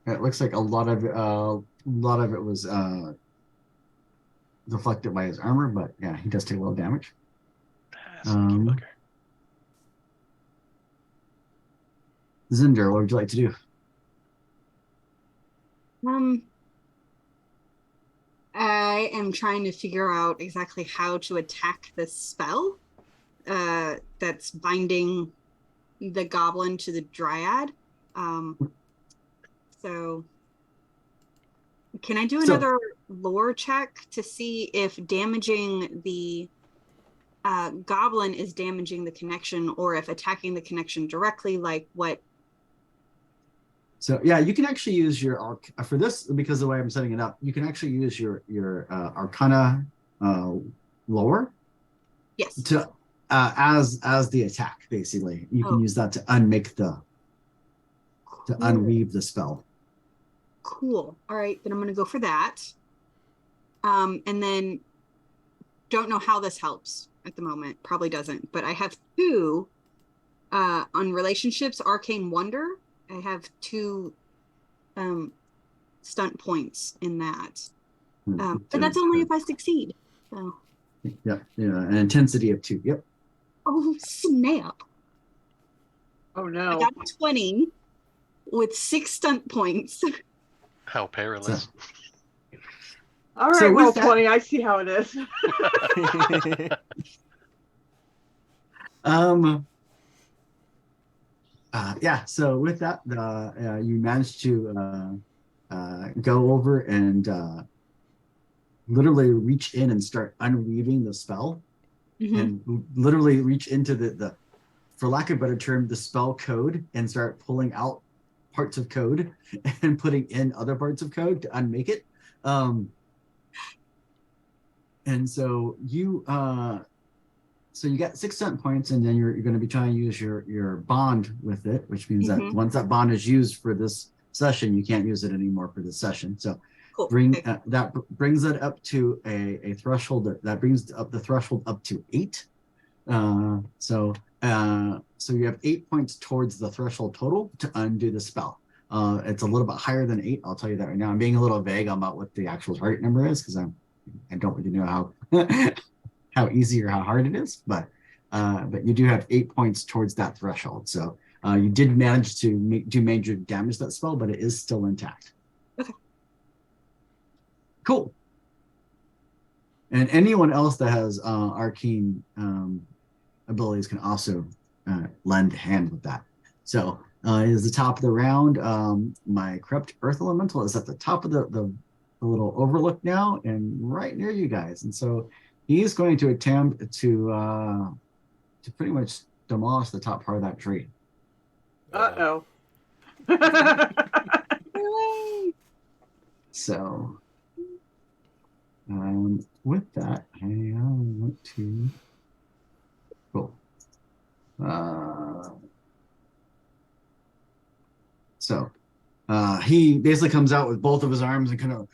Speaker 2: It looks like a lot of it was deflected by his armor, but yeah, he does take a little damage.
Speaker 6: Sneaky bugger.
Speaker 2: Zinder, what would you like to do?
Speaker 7: I am trying to figure out exactly how to attack this spell that's binding the goblin to the dryad. So can I do another lore check to see if damaging the goblin is damaging the connection, or if attacking the connection directly, like what?
Speaker 2: So yeah, you can actually use your for this, because the way I'm setting it up, you can actually use your Arcana lower
Speaker 7: Yes.
Speaker 2: to as the attack. Basically, you can use that to unmake to unweave the spell.
Speaker 7: Cool. All right, then I'm going to go for that. And then don't know how this helps at the moment. Probably doesn't. But I have 2 on relationships, Arcane Wonder. I have 2 stunt points in that. But that's only if I succeed. So.
Speaker 2: Yep. Yeah. An intensity of 2. Yep.
Speaker 7: Oh, snap.
Speaker 1: Oh
Speaker 7: I
Speaker 1: no.
Speaker 7: got 20 with 6 stunt points.
Speaker 6: How perilous.
Speaker 1: All right,
Speaker 2: So with
Speaker 1: roll
Speaker 2: that-
Speaker 1: 20. I see how it is.
Speaker 2: Yeah. So with that, you managed to go over and literally reach in and start unweaving the spell,
Speaker 7: Mhm.
Speaker 2: and literally reach into the, for lack of a better term, the spell code, and start pulling out parts of code and putting in other parts of code to unmake it. And so you got 6 stunt points, and then you're going to be trying to use your bond with it, which means that
Speaker 7: Mhm.
Speaker 2: once that bond is used for this session, you can't use it anymore for this session. So
Speaker 7: Cool.
Speaker 2: that brings it up to a threshold that brings up the threshold up to 8. So you have 8 points towards the threshold total to undo the spell. It's a little bit higher than 8. I'll tell you that right now. I'm being a little vague about what the actual target number is, because I don't really know how how easy or how hard it is, but you do have 8 points towards that threshold. So you did manage to do major damage to that spell, but it is still intact.
Speaker 7: Okay.
Speaker 2: Cool. And anyone else that has arcane abilities can also lend a hand with that. So it is the top of the round. My Corrupt Earth Elemental is at the top of the little overlook now, and right near you guys. And so he's going to attempt to pretty much demolish the top part of that tree.
Speaker 1: Uh-oh.
Speaker 2: So with that, I want to cool. So he basically comes out with both of his arms and kind of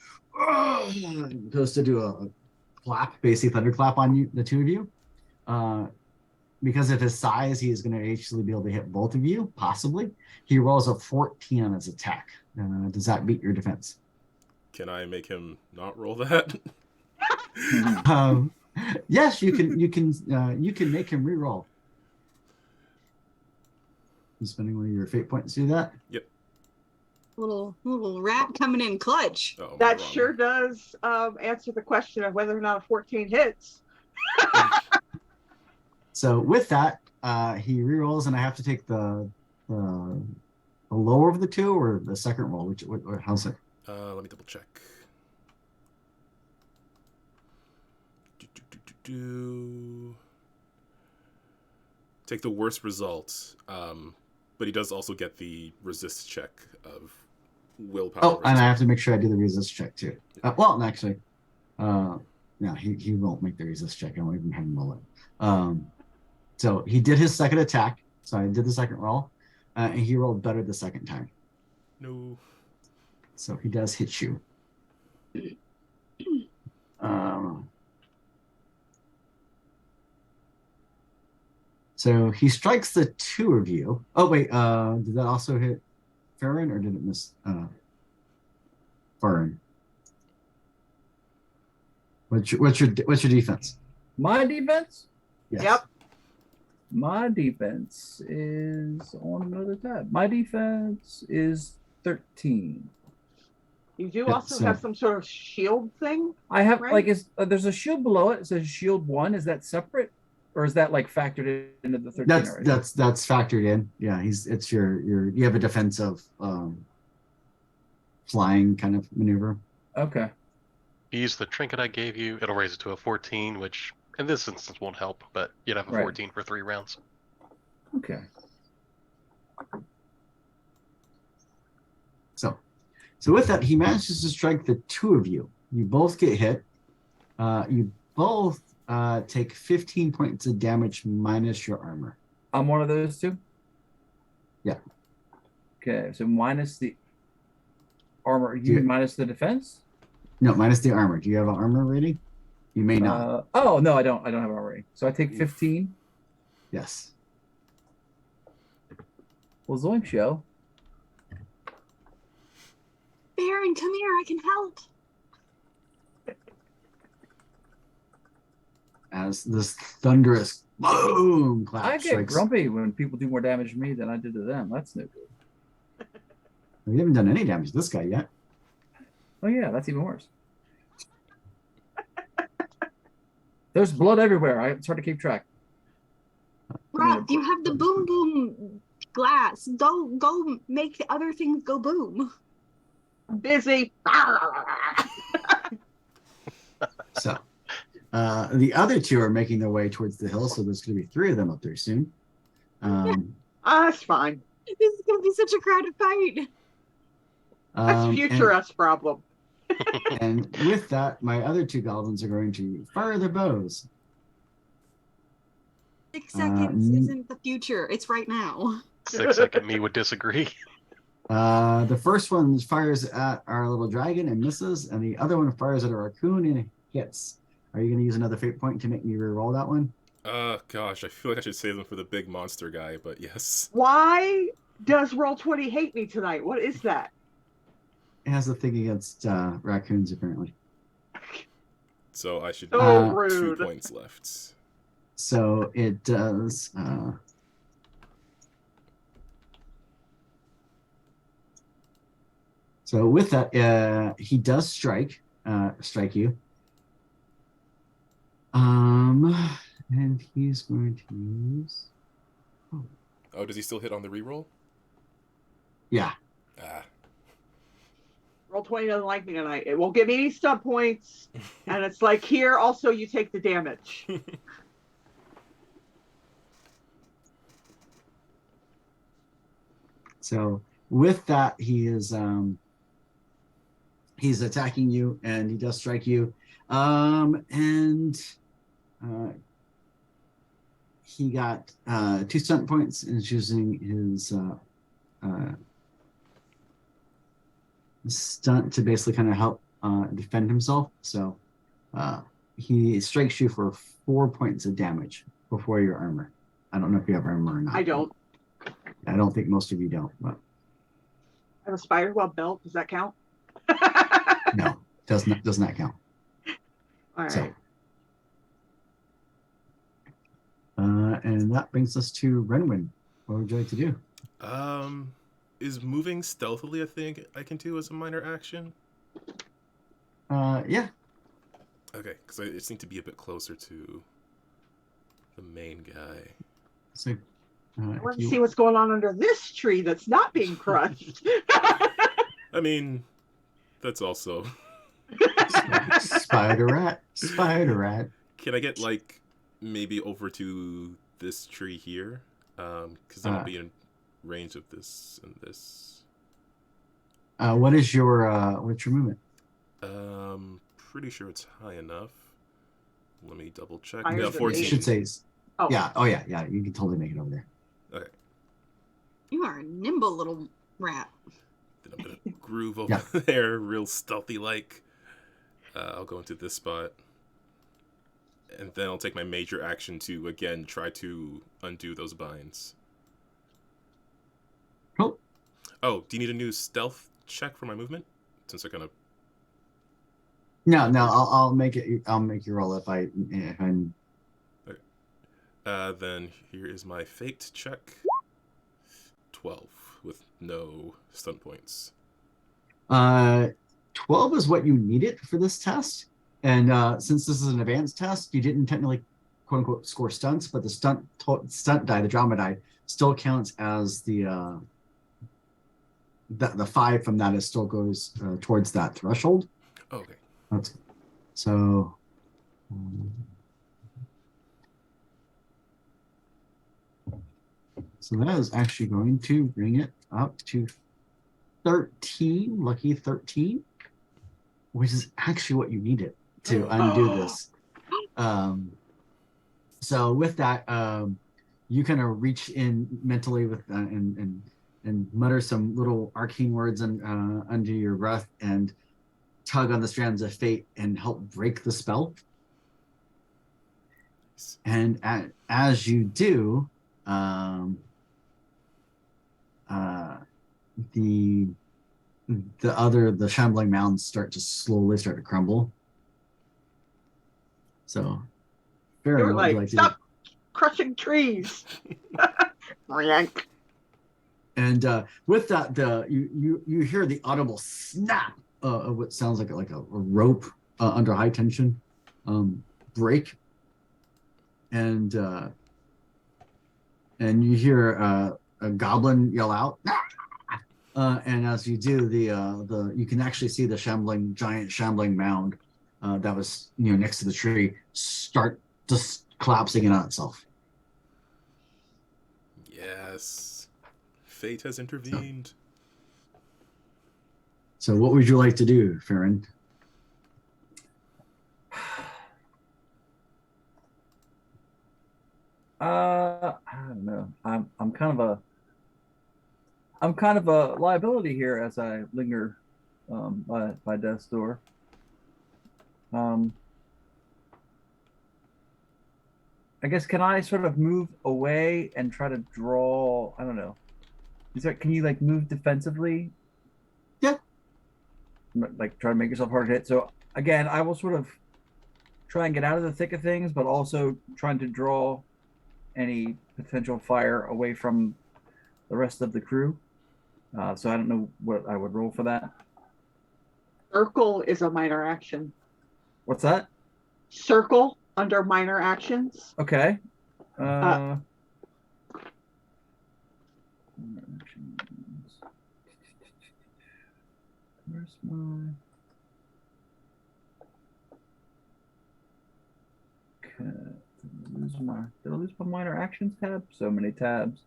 Speaker 2: goes to do a clap, basically thunderclap on you, the 2 of you. Because of his size, he is going to actually be able to hit both of you, possibly. He rolls a 14 on his attack. Does that beat your defense?
Speaker 4: Can I make him not roll that?
Speaker 2: Yes, you can make him re-roll. You spending one of your fate points to do that?
Speaker 4: Yep.
Speaker 7: Little rat coming in clutch.
Speaker 4: Oh,
Speaker 1: That
Speaker 4: wrong.
Speaker 1: sure does answer the question of whether or not a 14 hits.
Speaker 2: So with that, he re-rolls, and I have to take the lower of the 2 or the second roll. How's it?
Speaker 4: Let me double check. Take the worst result, but he does also get the resist check of willpower.
Speaker 2: Oh, and I have to make sure I do the resist check too. Well, actually, no, he won't make the resist check. I won't even have him roll it. So he did his second attack. So I did the second roll, and he rolled better the second time.
Speaker 4: No.
Speaker 2: So he does hit you. So he strikes the 2 of you. Oh wait, did that also hit Farron, or did it miss Farron? What's your defense?
Speaker 3: My defense?
Speaker 2: Yes.
Speaker 1: Yep.
Speaker 3: My defense is on another tab. My defense is 13.
Speaker 1: You do
Speaker 2: Yeah,
Speaker 1: also
Speaker 2: so-
Speaker 1: have some sort of shield thing.
Speaker 3: I have
Speaker 1: Right.
Speaker 3: there's a shield below it. It says shield 1. Is that separate, or is that like factored into the 13 already?
Speaker 2: That's factored in. Yeah, it's your you have a defensive flying kind of maneuver.
Speaker 3: Okay.
Speaker 6: Use the trinket I gave you. It'll raise it to a 14, which In this instance, won't help, but you'd have a
Speaker 3: Right.
Speaker 6: 14 for 3 rounds.
Speaker 3: Okay.
Speaker 2: So with that, he manages to strike the two of you. You both get hit. You both take 15 points of damage minus your armor.
Speaker 3: I'm one of those two?
Speaker 2: Yeah.
Speaker 3: Okay, so minus the armor. You
Speaker 2: Yeah.
Speaker 3: mean minus the defense?
Speaker 2: No, minus the armor. Do you have an armor rating? You may not.
Speaker 3: Oh, no, I don't. I don't have armor rating. So I take 15.
Speaker 2: Yes.
Speaker 3: Well, Zoink Show.
Speaker 7: Baron, come here. I can help.
Speaker 2: As this thunderous boom clap
Speaker 3: I get
Speaker 2: strikes.
Speaker 3: grumpy when people do more damage to me than I did to them. That's no good.
Speaker 2: We haven't done any damage to this guy yet.
Speaker 3: Oh, yeah, that's even worse. There's blood everywhere. It's hard to keep track.
Speaker 7: Rob, you have the boom boom glass. Go make the other things go boom.
Speaker 1: Busy.
Speaker 2: So the other two are making their way towards the hill, so there's going to be 3 of them up there soon.
Speaker 1: That's fine.
Speaker 7: This is gonna be such a crowded fight.
Speaker 1: That's future us problem.
Speaker 2: And with that, my other 2 goblins are going to fire their bows.
Speaker 7: 6 seconds
Speaker 2: n-
Speaker 7: isn't the future. It's right now.
Speaker 6: 6-second me would disagree.
Speaker 2: The first one fires at our little dragon and misses, and the other one fires at a raccoon and hits. Are you going to use another fate point to make me reroll that one?
Speaker 4: Gosh, I feel like I should save them for the big monster guy, but yes.
Speaker 1: Why does Roll20 hate me tonight? What is that?
Speaker 2: It has a thing against raccoons, apparently.
Speaker 4: So I should
Speaker 1: So
Speaker 4: have 2
Speaker 1: rude.
Speaker 4: points left.
Speaker 2: So it does. So with that, he does strike you. And he's going to use.
Speaker 4: Oh, does he still hit on the reroll?
Speaker 2: Yeah.
Speaker 4: Ah.
Speaker 1: Roll20 doesn't like me tonight. It won't give me any stub points. And it's like, here, also, you take the damage.
Speaker 2: So with that, he's attacking you, and he does strike you. He got 2 stunt points and is using his stunt to basically kind of help defend himself. So he strikes you for 4 points of damage before your armor. I don't know if you have armor or not.
Speaker 1: I don't.
Speaker 2: I don't think most of you don't, but
Speaker 1: I have a spider web belt. Does that count?
Speaker 2: no, does not count.
Speaker 1: All right.
Speaker 2: So, and that brings us to Renwin. What would you like to do?
Speaker 4: Is moving stealthily a thing I can do as a minor action?
Speaker 2: Yeah.
Speaker 4: Okay, because I just need to be a bit closer to the main guy.
Speaker 2: So,
Speaker 1: I want to see what's going on under this tree that's not being crushed.
Speaker 4: I mean, that's also...
Speaker 2: Spider rat.
Speaker 4: Can I get, like, maybe over to this tree here? Because then I'll be in range of this and this.
Speaker 2: What is your what's your movement?
Speaker 4: Pretty sure it's high enough. Let me double check.
Speaker 1: Higher
Speaker 4: Yeah,
Speaker 1: than
Speaker 4: 14.
Speaker 2: You should say.
Speaker 1: Oh.
Speaker 2: Yeah. Oh yeah. Yeah. You can totally make it over there.
Speaker 4: Okay.
Speaker 7: You are a nimble little rat.
Speaker 4: Then I'm gonna groove over there, real stealthy like. I'll go into this spot, and then I'll take my major action to again try to undo those binds.
Speaker 2: Cool.
Speaker 4: Oh, do you need a new stealth check for my movement? Since I kind of.
Speaker 2: No. I'll make it. I'll make you roll if I'm.
Speaker 4: Then here is my faked check. 12 with no stun points.
Speaker 2: 12 is what you needed for this test, and since this is an advanced test, you didn't technically quote unquote score stunts, but the stunt die, the drama die, still counts as the 5 from that is still goes towards that threshold.
Speaker 4: Oh, okay.
Speaker 2: That's so. So that is actually going to bring it up to 13, lucky 13, which is actually what you needed to undo this. So with that, you kind of reach in mentally with and mutter some little arcane words under your breath and tug on the strands of fate and help break the spell. And as you do, the shambling mounds start to crumble. So, Farron,
Speaker 1: You're
Speaker 2: what would you
Speaker 1: like,
Speaker 2: like to
Speaker 1: stop crushing trees. Rank.
Speaker 2: And with that, you hear the audible snap of what sounds like a rope under high tension break, and you hear a goblin yell out. And as you do, you can actually see the giant shambling mound that was next to the tree start just collapsing in on itself.
Speaker 4: Yes. Fate has intervened.
Speaker 2: So what would you like to do, Farron?
Speaker 3: I don't know. I'm kind of a liability here as I linger by death's door. I guess, can I sort of move away and try to draw? I don't know. Can you like move defensively?
Speaker 2: Yeah.
Speaker 3: Like try to make yourself hard to hit. So again, I will sort of try and get out of the thick of things, but also trying to draw any potential fire away from the rest of the crew. So I don't know what I would roll for that.
Speaker 1: Circle is a minor action.
Speaker 3: What's that?
Speaker 1: Circle under minor actions.
Speaker 3: Okay. Where's my... Okay. Did I lose my minor actions tab? So many tabs.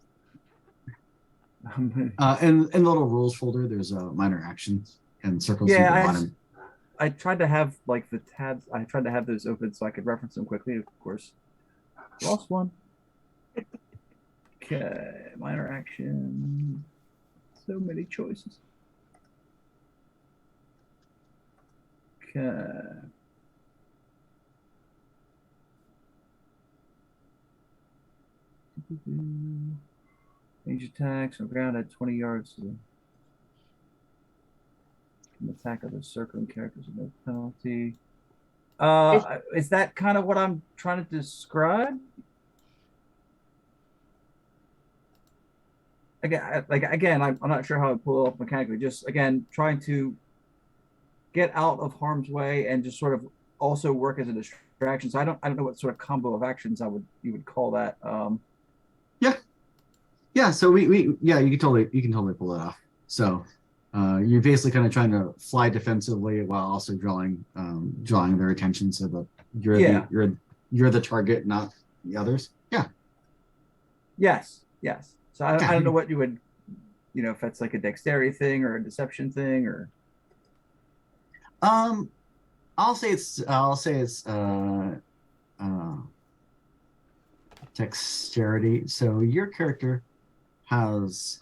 Speaker 2: In the little rules folder, there's minor actions and circles at the bottom.
Speaker 3: I tried to have like the tabs. I tried to have those open so I could reference them quickly. Of course, lost one. Okay, minor action. So many choices. Okay. Range attacks on ground at 20 yards. An attack of the circling characters with no penalty. Is that kind of what I'm trying to describe? Again, I'm not sure how I pull it off mechanically. Just again, trying to get out of harm's way and just sort of also work as a distraction. So I don't know what sort of combo of actions you would call that.
Speaker 2: Yeah. So you can totally pull it off. So you're basically kind of trying to fly defensively while also drawing their attention so that you're the target, not the others. Yeah.
Speaker 3: Yes. So I don't know what you would, if that's like a dexterity thing or a deception thing or.
Speaker 2: I'll say it's dexterity. So your character has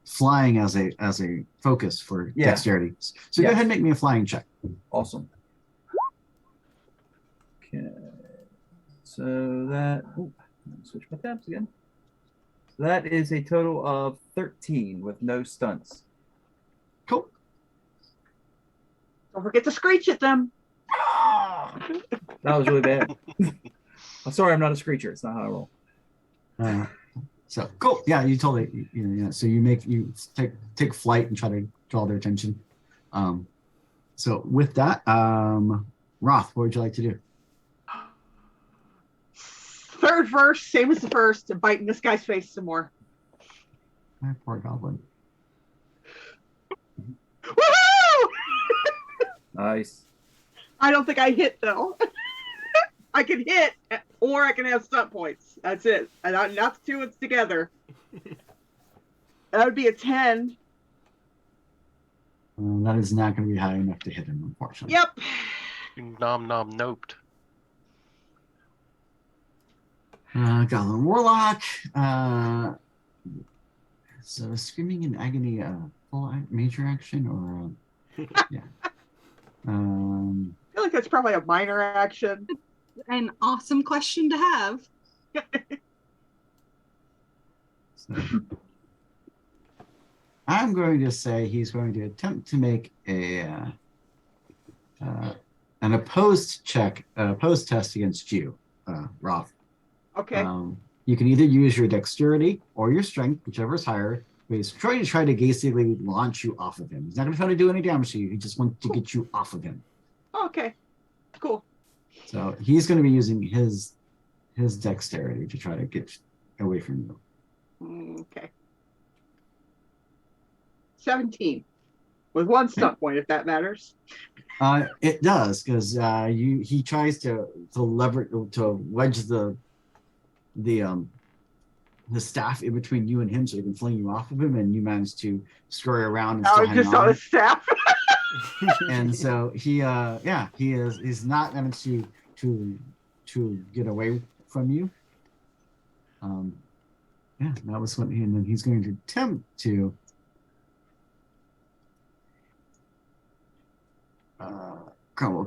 Speaker 2: flying as a focus for dexterity. So go ahead and make me a flying check.
Speaker 3: Awesome. Okay. So that switch my tabs again. So that is a total of 13 with no stunts.
Speaker 2: Cool.
Speaker 1: Don't forget to screech at them.
Speaker 3: That was really bad. I'm sorry, I'm not a screecher. It's not how I roll.
Speaker 2: So cool. Yeah, you totally. So you take flight and try to draw their attention. So with that, Roth, what would you like to do?
Speaker 1: Third verse, same as the first, to bite in this guy's face some more.
Speaker 2: My poor goblin.
Speaker 1: Woohoo!
Speaker 3: Nice.
Speaker 1: I don't think I hit though. I can hit, or I can have stunt points. That's it. And not the two ones together. That would be a 10.
Speaker 2: That is not going to be high enough to hit him, unfortunately.
Speaker 1: Yep.
Speaker 6: You nom nom noped.
Speaker 2: Goblin Warlock. So screaming in agony, full major action or yeah.
Speaker 1: I feel like that's probably a minor action.
Speaker 7: An awesome question to have.
Speaker 2: So, I'm going to say he's going to attempt to make an opposed check, opposed test against you, Roth.
Speaker 1: Okay.
Speaker 2: You can either use your dexterity or your strength, whichever is higher. But he's trying to basically launch you off of him. He's not going to try to do any damage to you. He just wants to get you off of him.
Speaker 1: Okay. Cool.
Speaker 2: So he's going to be using his dexterity to try to get away from you.
Speaker 1: Okay. 17 with 1 stunt point, if that matters.
Speaker 2: It does, because he tries to wedge the staff in between you and him so he can fling you off of him, and you manage to scurry around and still hang
Speaker 1: Just
Speaker 2: on.
Speaker 1: on a staff.
Speaker 2: And so he's not managed to get away from you. That was what and then he's going to attempt to go,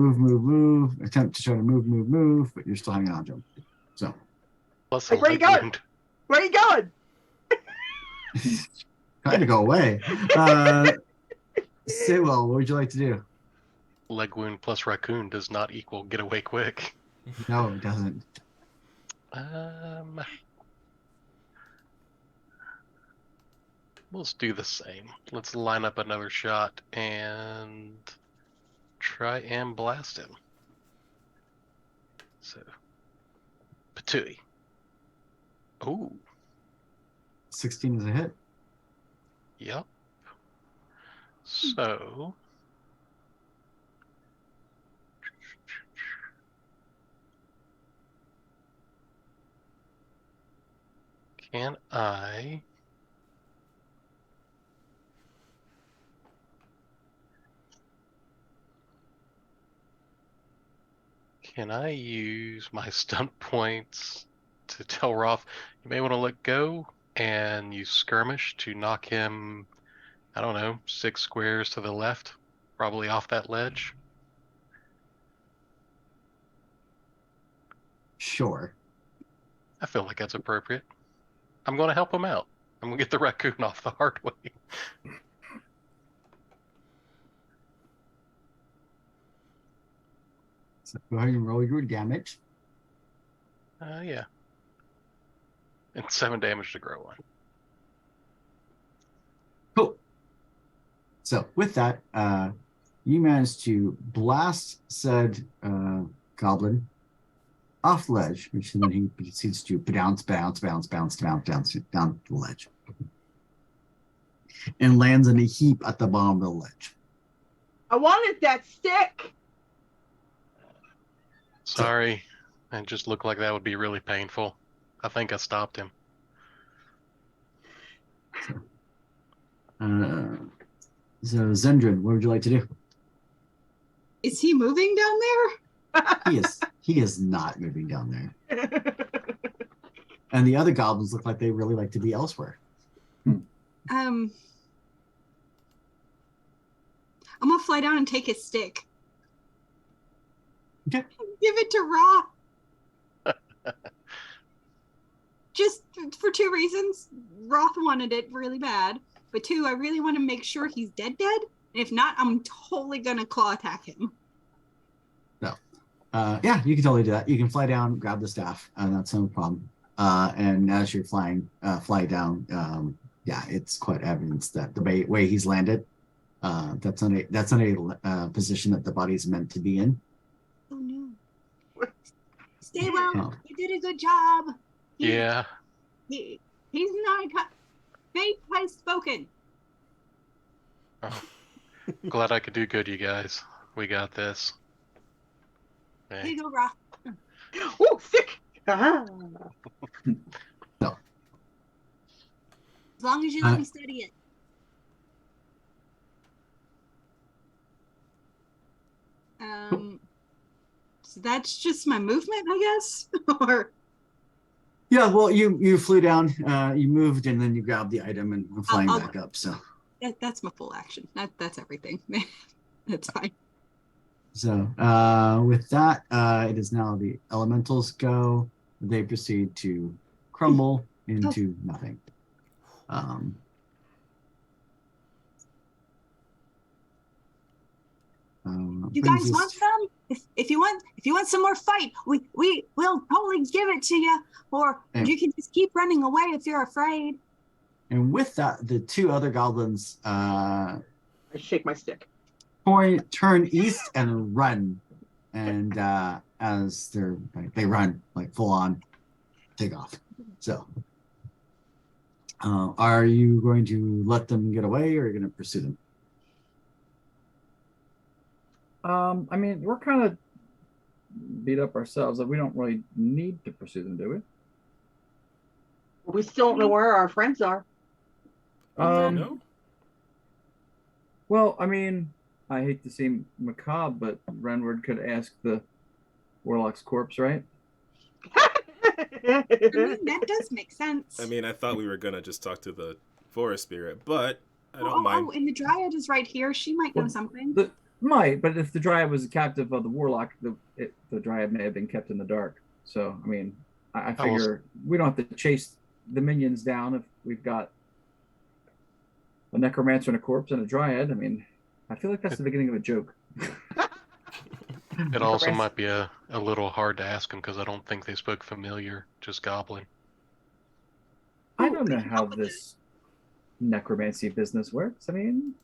Speaker 2: move, attempt to try to move, but you're still hanging on to him. So
Speaker 6: Plus
Speaker 1: Like, where you going? Where you going?
Speaker 2: trying to go away. Sewell, what would you like to do?
Speaker 6: Leg wound plus raccoon does not equal get away quick.
Speaker 2: No, it doesn't.
Speaker 6: Let's do the same. Let's line up another shot and try and blast him. So, Patui. Oh,
Speaker 2: 16 is a hit.
Speaker 6: yep. So, can I use my stunt points to tell Roth you may want to let go and use skirmish to knock him, I don't know, 6 squares to the left, probably off that ledge?
Speaker 2: Sure.
Speaker 6: I feel like that's appropriate. I'm going to help him out. I'm going to get the raccoon off the hard way.
Speaker 2: So go ahead and roll your damage.
Speaker 6: Yeah. And 7 damage to grow one.
Speaker 2: Cool. So with that, you managed to blast said goblin off the ledge, which then he proceeds to bounce down the ledge, and lands in a heap at the bottom of the ledge.
Speaker 1: I wanted that stick.
Speaker 6: Sorry. It just looked like that would be really painful. I think I stopped him.
Speaker 2: So Zendrin, what would you like to do?
Speaker 7: Is he moving down there?
Speaker 2: He is not moving down there. And the other goblins look like they really like to be elsewhere.
Speaker 7: I'm gonna fly down and take his stick.
Speaker 2: Okay.
Speaker 7: Give it to Ra. Just for 2 reasons. Roth wanted it really bad, but 2, I really want to make sure he's dead. And if not, I'm totally gonna claw attack him.
Speaker 2: No. Yeah, you can totally do that. You can fly down, grab the staff, and that's no problem. And as you're fly down, yeah, it's quite evidence that the way he's landed, that's not a position that the body's meant to be in.
Speaker 7: Oh no. Stay well.
Speaker 2: Oh.
Speaker 7: You did a good job.
Speaker 6: Yeah.
Speaker 7: He's not. Fate has spoken.
Speaker 6: Oh. Glad I could do good, you guys. We got this.
Speaker 7: Here
Speaker 6: Hey.
Speaker 7: you go, Ra.
Speaker 1: Oh, sick. Ah.
Speaker 7: As long as you let me study it. So that's just my movement, I guess? Or
Speaker 2: Yeah, well, you flew down, you moved, and then you grabbed the item and were flying
Speaker 7: I'll-
Speaker 2: back up. So
Speaker 7: that's my full action. That's everything. That's fine.
Speaker 2: so with that, it is now the elementals go. They proceed to crumble into nothing.
Speaker 7: You
Speaker 2: brings
Speaker 7: guys
Speaker 2: us-
Speaker 7: want some? If you want some more fight, we'll totally give it to you. Or
Speaker 2: Yeah.
Speaker 7: you can just keep running away if you're afraid.
Speaker 2: And with that, the two other goblins
Speaker 1: I shake my stick.
Speaker 2: turn east and run. And as they run like full on take off. So are you going to let them get away or are you going to pursue them?
Speaker 3: I mean, we're kind of beat up ourselves. Like, we don't really need to pursue them, do we?
Speaker 1: We still don't know where our friends are.
Speaker 4: No?
Speaker 3: Well, I mean, I hate to seem macabre, but Renward could ask the Warlock's corpse, right?
Speaker 7: I mean, that does make sense.
Speaker 4: I mean, I thought we were gonna just talk to the forest spirit, but I don't mind.
Speaker 7: And the Dryad is right here. She might know
Speaker 3: Well,
Speaker 7: something.
Speaker 3: Might, but if the Dryad was a captive of the Warlock, the Dryad may have been kept in the dark. So, I mean, I figure we don't have to chase the minions down if we've got a necromancer and a corpse and a Dryad. I mean, I feel like that's the beginning of a joke.
Speaker 6: It also might be a little hard to ask them because I don't think they spoke familiar, just goblin.
Speaker 3: I don't know how this necromancy business works. I mean,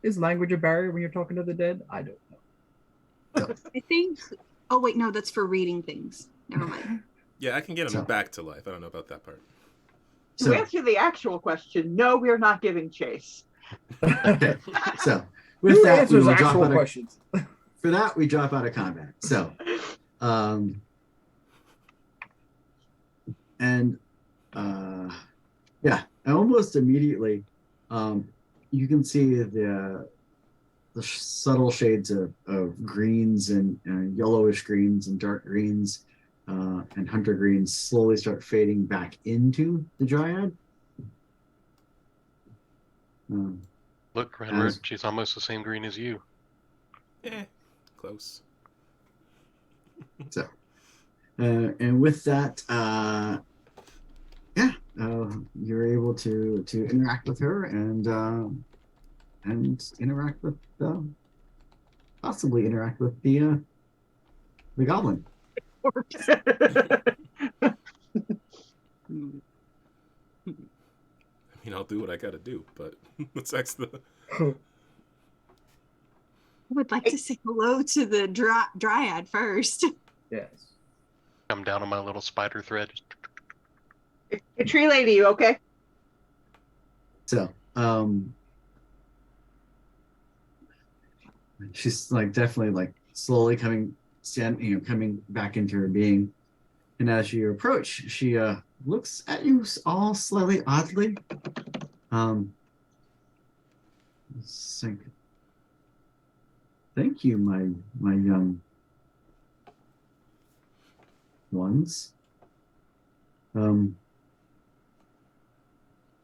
Speaker 3: is language a barrier when you're talking to the dead? I don't know.
Speaker 7: I think. Oh wait, no, that's for reading things. Never mind.
Speaker 4: Yeah, I can get them
Speaker 2: So-
Speaker 4: back to life. I don't know about that part.
Speaker 1: To
Speaker 2: So,
Speaker 1: answer the actual question, no, we're not giving chase.
Speaker 2: okay. So with
Speaker 3: Who
Speaker 2: that, we
Speaker 3: answers
Speaker 2: will drop
Speaker 3: actual
Speaker 2: out of,
Speaker 3: questions?
Speaker 2: for that we drop out of combat. So and yeah, and almost immediately you can see the subtle shades of greens and yellowish greens and dark greens and hunter greens slowly start fading back into the Dryad.
Speaker 6: Look, Renward,
Speaker 2: As-
Speaker 6: she's almost the same green as you.
Speaker 4: Close.
Speaker 2: So, and with that, you're able to interact with her and interact with possibly interact with the goblin.
Speaker 4: I mean, I'll do what I gotta do, but let's ask the.
Speaker 7: I would like to say hello to the Dryad first.
Speaker 3: Yes.
Speaker 6: Come down on my little spider thread.
Speaker 1: Hey, tree lady, you okay?
Speaker 2: So, she's like definitely like slowly coming back into her being, and as you approach, she looks at you all slightly oddly. It's like, thank you, my young ones.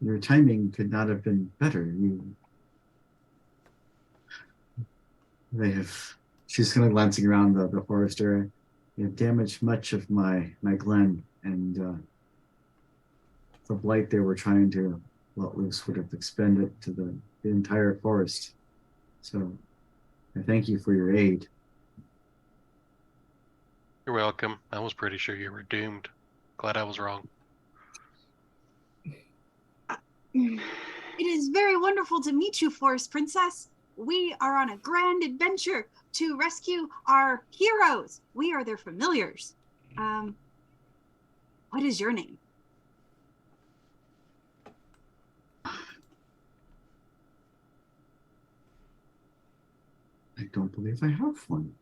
Speaker 2: Your timing could not have been better. She's kind of glancing around the forest area. You have damaged much of my glen, and the blight they were trying to let loose would have expended to the entire forest. So I thank you for your aid.
Speaker 6: You're welcome. I was pretty sure you were doomed. Glad I was wrong.
Speaker 7: It is very wonderful to meet you, Forest Princess. We are on a grand adventure to rescue our heroes. We are their familiars. What is your name?
Speaker 2: I don't believe I have one.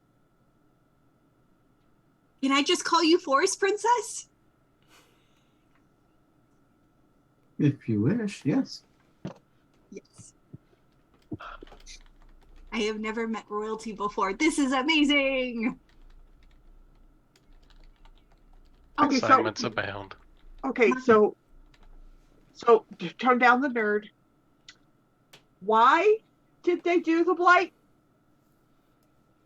Speaker 7: Can I just call you Forest Princess?
Speaker 2: If you wish, yes.
Speaker 7: Yes. I have never met royalty before. This is amazing.
Speaker 1: Okay,
Speaker 6: Assignments abound.
Speaker 1: Okay, so tone down the nerd. Why did they do the blight?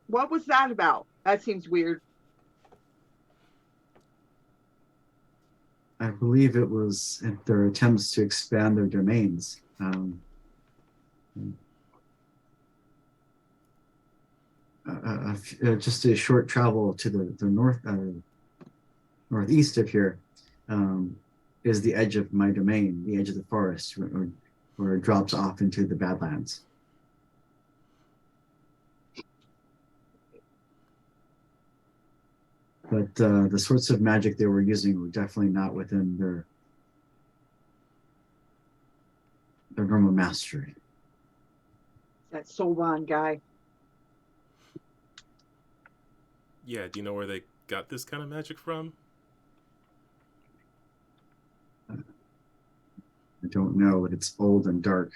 Speaker 1: What was that about? That seems weird.
Speaker 2: I believe it was their attempts to expand their domains. Just a short travel to the northeast of here is the edge of my domain, the edge of the forest, where it drops off into the Badlands. But the sorts of magic they were using were definitely not within their normal mastery.
Speaker 1: That Solon guy.
Speaker 4: Yeah, do you know where they got this kind of magic from?
Speaker 2: I don't know, but it's old and dark.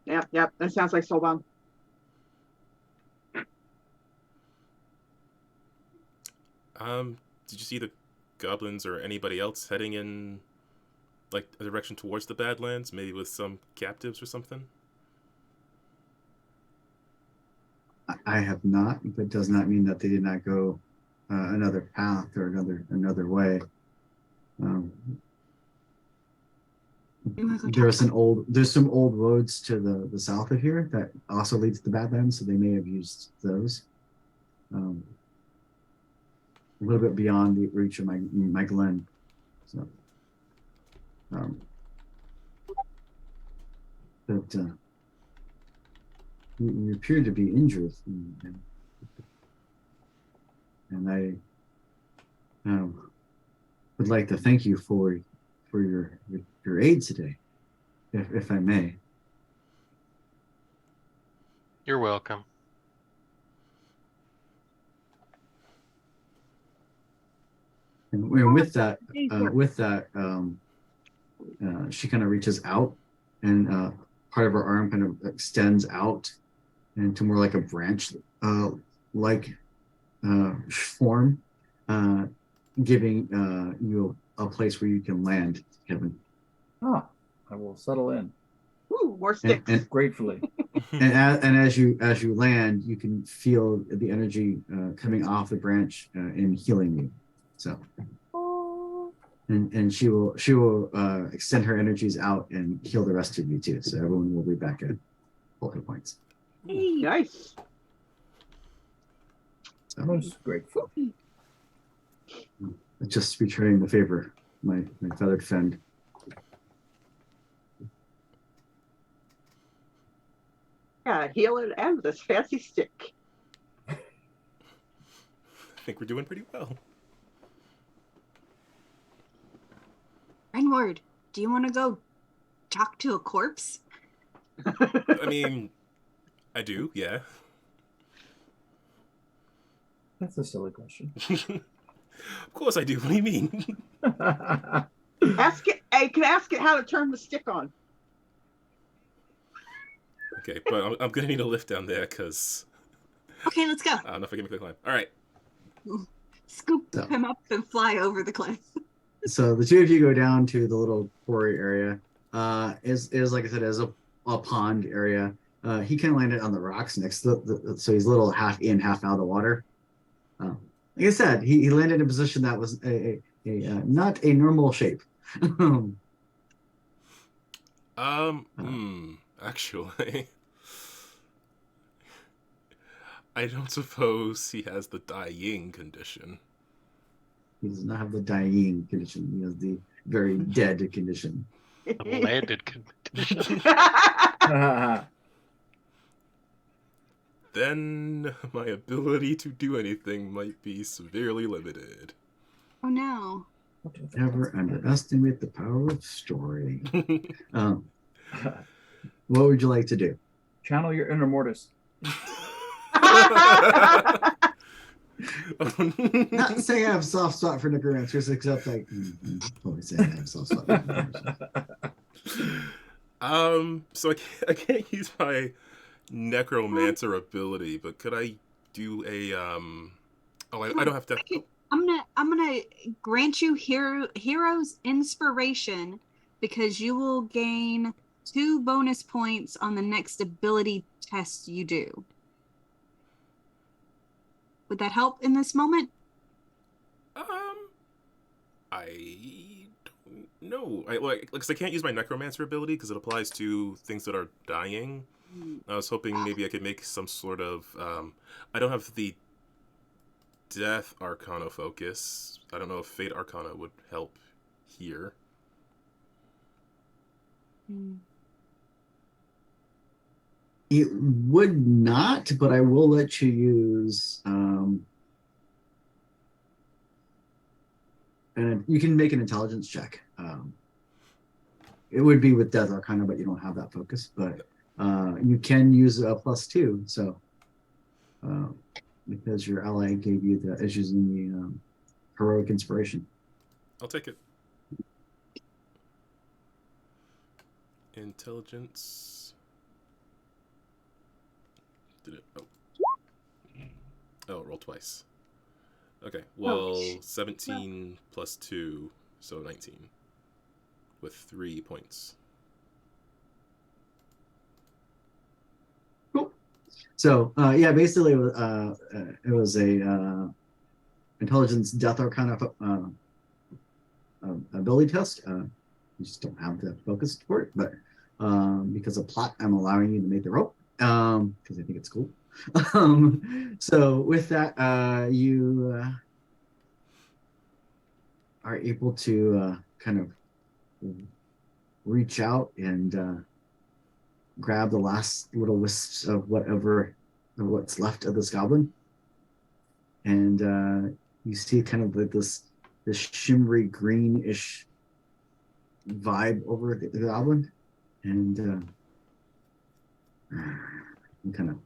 Speaker 1: Yep, that sounds like Solon.
Speaker 4: Did you see the goblins or anybody else heading in, like, a direction towards the Badlands? Maybe with some captives or something?
Speaker 2: I have not, but does not mean that they did not go another path or another way. There's some old roads to the south of here that also lead to the Badlands, so they may have used those. A little bit beyond the reach of my glen. So, but you appear to be injured, and I would like to thank you for your aid today, if I may.
Speaker 6: You're welcome.
Speaker 2: And with that, she kind of reaches out, and part of her arm kind of extends out into more like a branch like form, giving you a place where you can land, Kevin.
Speaker 3: Ah, I will settle in
Speaker 1: Ooh, more sticks.
Speaker 3: gratefully.
Speaker 2: And as you land, you can feel the energy coming off the branch and healing you. So, and she will extend her energies out and heal the rest of you too. So everyone will be back at full hit points.
Speaker 1: Nice.
Speaker 2: So,
Speaker 3: Most grateful.
Speaker 2: just returning the favor, my feathered friend.
Speaker 1: Yeah, heal it and with this fancy stick.
Speaker 4: I think we're doing pretty well.
Speaker 7: Rainward, do you want to go talk to a corpse?
Speaker 4: I mean, I do, yeah.
Speaker 3: That's a silly question.
Speaker 4: Of course I do. What do you mean?
Speaker 1: Ask it. Hey, can ask it how to turn the stick on.
Speaker 4: Okay, but I'm gonna need a lift down there because
Speaker 7: Okay, let's go.
Speaker 4: I don't know if I can make the climb. All right.
Speaker 7: Scoop
Speaker 2: So-
Speaker 7: him up and fly over the cliff.
Speaker 2: So the two of you go down to the little quarry area. Is like I said, is a pond area. He kind of landed on the rocks next to so he's a little half in, half out of the water. Like I said, he landed in a position that was a not a normal shape.
Speaker 4: Actually, I don't suppose he has the dying condition.
Speaker 2: He does not have the dying condition. He has the very dead condition.
Speaker 6: The landed condition.
Speaker 4: Then my ability to do anything might be severely limited.
Speaker 7: Oh no.
Speaker 2: Never underestimate the power of story. What would you like to do?
Speaker 3: Channel your inner mortis.
Speaker 2: Not saying I have a soft spot for necromancers, except like probably saying I have a soft spot for necromancers.
Speaker 4: So I can't use my necromancer ability, but could I do a Oh, I don't have to.
Speaker 7: I'm gonna grant you hero's inspiration because you will gain 2 bonus points on the next ability test you do. Would that help in this moment?
Speaker 4: I don't know. Because I can't use my necromancer ability because it applies to things that are dying. I was hoping maybe I could make some sort of. I don't have the Death Arcana focus. I don't know if Fate Arcana would help here.
Speaker 2: It would not, but I will let you use. And you can make an intelligence check. It would be with Death Arcana, but you don't have that focus. But you can use a +2. So because your ally gave you the issues in the heroic inspiration.
Speaker 4: I'll take it. Intelligence. Did it? Oh, roll twice. Okay, well, 17 plus 2, so 19. With 3 points.
Speaker 2: Cool. So, yeah, basically, it was a intelligence Death Arcana ability test. You just don't have the focus for it, but because of plot, I'm allowing you to make the roll because I think it's cool. So with that, you are able to kind of reach out and grab the last little wisps of what's left of this goblin, and you see kind of like this shimmery greenish vibe over the goblin, and kind of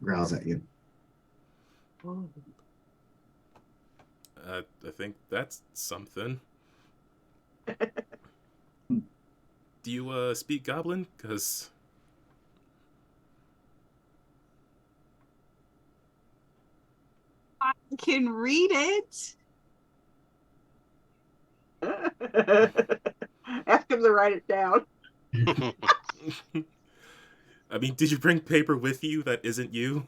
Speaker 2: growls at you.
Speaker 4: I think that's something. Do you speak Goblin? Because
Speaker 7: I can read it.
Speaker 1: Ask him to write it down.
Speaker 4: I mean, did you bring paper with you that isn't you?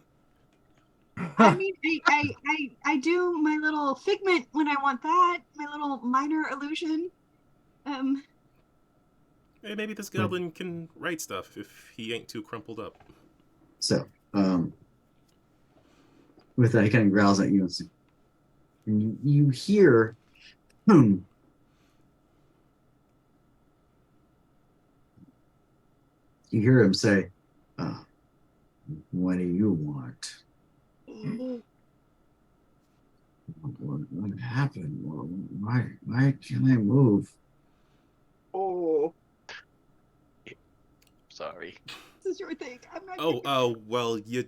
Speaker 7: I mean, I do my little figment when I want that. My little minor illusion.
Speaker 4: Hey, maybe this goblin can write stuff if he ain't too crumpled up.
Speaker 2: So, with that, he kind of growls at you, and you hear, You hear him say, "What do you want? What happened? Why can't I move?"
Speaker 1: Oh,
Speaker 6: Sorry.
Speaker 7: This is your thing. I'm not.
Speaker 4: Oh, well, you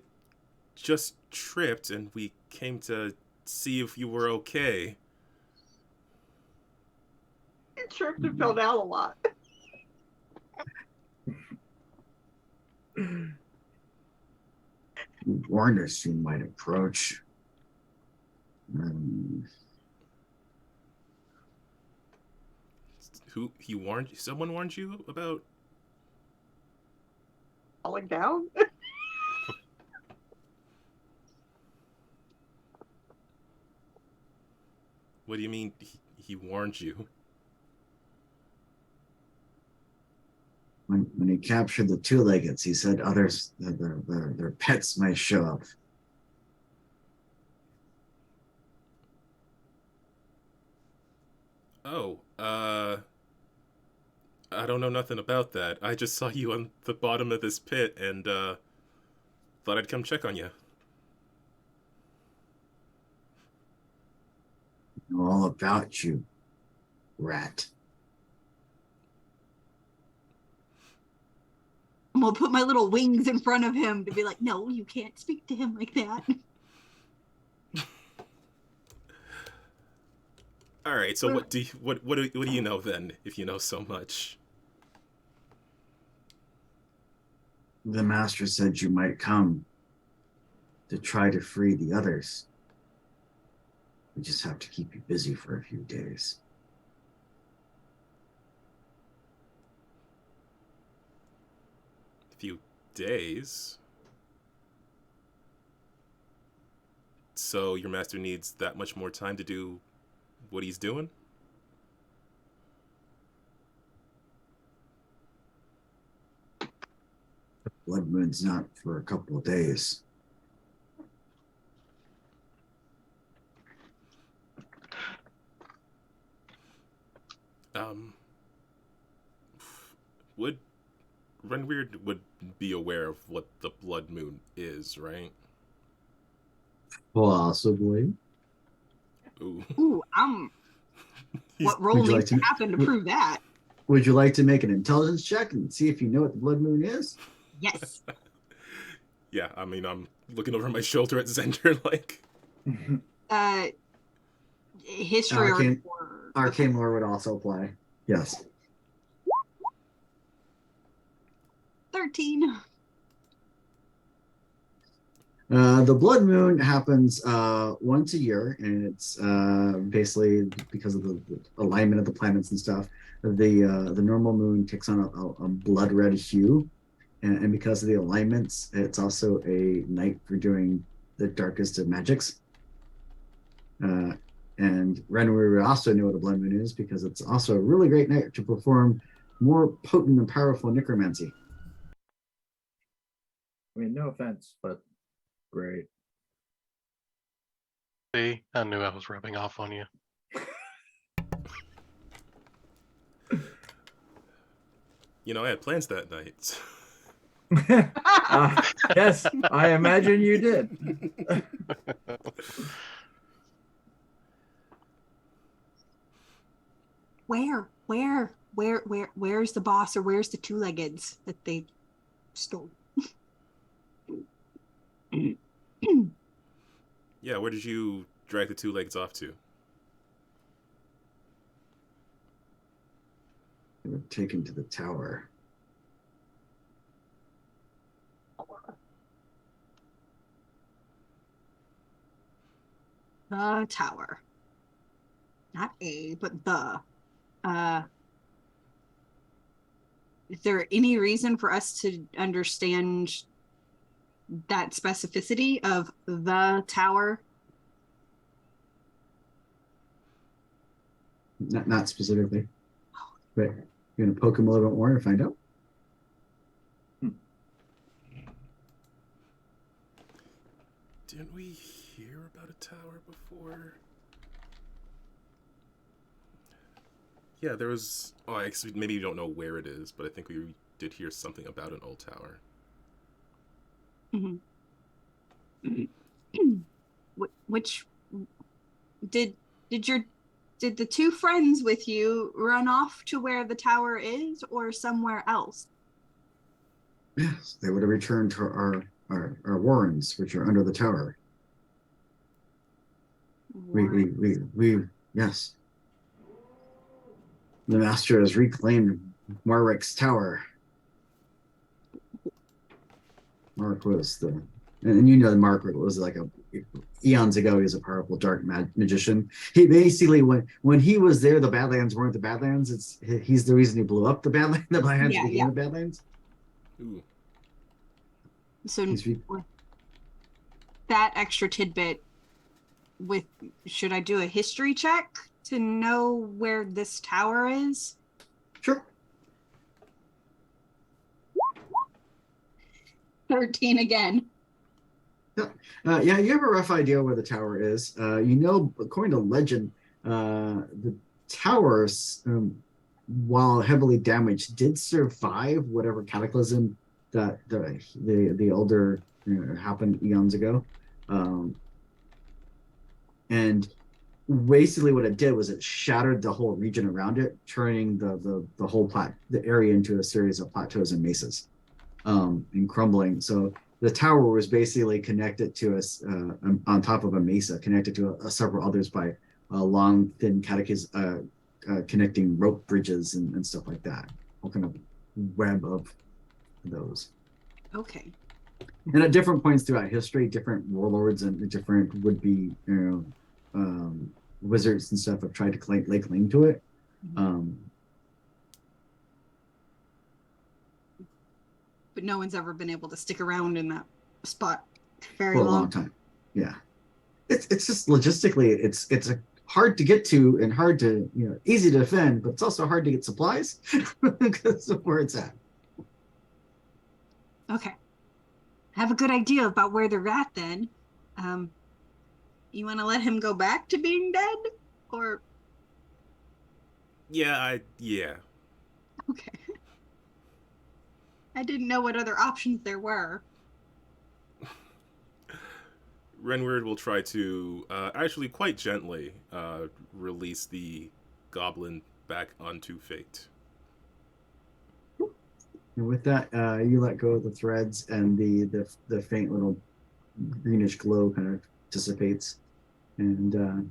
Speaker 4: just tripped, and we came to see if you were okay.
Speaker 1: you tripped and fell down a lot.
Speaker 2: You warned us you might approach.
Speaker 4: Who he warned? Someone warned you about?
Speaker 1: Falling down?
Speaker 4: What do you mean he warned you?
Speaker 2: When he captured the two-leggeds, he said others, their pets might show up.
Speaker 4: Oh, I don't know nothing about that. I just saw you on the bottom of this pit and thought I'd come check on you.
Speaker 2: I know all about you, rat.
Speaker 7: I'm gonna put my little wings in front of him to be like, no, you can't speak to him like that.
Speaker 4: All right. So
Speaker 7: Well-
Speaker 4: what do you know then? If you know so much.
Speaker 2: The master said you might come to try to free the others. We just have to keep you busy for a few days.
Speaker 4: A few days. So your master needs that much more time to do what he's doing?
Speaker 2: Blood moon's not for a couple of days.
Speaker 4: Would Renweird would be aware of what the blood moon is, right?
Speaker 2: Possibly.
Speaker 4: Ooh.
Speaker 7: Ooh, what role
Speaker 2: Would you like
Speaker 7: needs to
Speaker 2: to-
Speaker 7: happen to prove that?
Speaker 2: Would you like to make an intelligence check and see if you know what the blood moon is?
Speaker 7: Yes.
Speaker 4: Yeah, I mean, I'm looking over my shoulder at Zender, like,
Speaker 7: History
Speaker 2: Arcane-
Speaker 7: or
Speaker 2: Arcane lore would also apply. Yes.
Speaker 7: 13.
Speaker 2: The blood moon happens once a year, and it's basically because of the alignment of the planets and stuff. The normal moon takes on a blood red hue, and because of the alignments, it's also a night for doing the darkest of magics. And Renweir would also know what a blood moon is because it's also a really great night to perform more potent and powerful necromancy.
Speaker 3: I mean, no offense, but great.
Speaker 6: See, I knew I was rubbing off on you.
Speaker 4: you know, I had plans that night.
Speaker 3: Yes, I imagine you did.
Speaker 7: Where's the boss, or where's the two-leggeds that they stole?
Speaker 4: Yeah, where did you drag the two legs off to?
Speaker 2: They were taken to the tower.
Speaker 7: The tower. Not a, but the. Is there any reason for us to understand that specificity of the tower?
Speaker 2: Not specifically, but you're gonna poke him a little bit more and find out.
Speaker 4: Didn't we hear about a tower before? Yeah, there was. Oh, I guess maybe you don't know where it is, but I think we did hear something about an old tower.
Speaker 7: Which did the two friends with you run off to where the tower is, or somewhere else?
Speaker 2: Yes, they would have returned to our warrens, which are under the tower. We yes. The master has reclaimed Marwick's tower. Mark was and you know Mark was like eons ago. He was a powerful dark magician. He basically when he was there, the Badlands weren't the Badlands. He's the reason he blew up the Badlands. The Badlands became the Badlands.
Speaker 4: Ooh.
Speaker 7: So
Speaker 2: He's
Speaker 7: with that extra tidbit, should I do a history check to know where this tower is?
Speaker 2: Sure.
Speaker 7: 13 again.
Speaker 2: Yeah, you have a rough idea where the tower is. You know, according to legend, the towers, while heavily damaged, did survive whatever cataclysm that the elder happened eons ago. And basically what it did was it shattered the whole region around it, turning the whole the area into a series of plateaus and mesas, and crumbling. So the tower was basically connected to us on top of a mesa, connected to several others by long, thin connecting rope bridges and stuff like that. All kind of web of those.
Speaker 7: Okay.
Speaker 2: And at different points throughout history, different warlords and different would-be, wizards and stuff have tried to lay claim to it.
Speaker 7: But no one's ever been able to stick around in that spot very
Speaker 2: For a
Speaker 7: long.
Speaker 2: long time. Yeah. It's just logistically, it's a hard to get to and hard to, easy to defend, but it's also hard to get supplies because of where it's at.
Speaker 7: Okay. I have a good idea about where they're at then. You want to let him go back to being dead? Or
Speaker 4: Yeah.
Speaker 7: okay. I didn't know what other options there were.
Speaker 4: Renward will try to actually quite gently release the goblin back onto Fate.
Speaker 2: And with that, you let go of the threads, and the faint little greenish glow kind of dissipates. And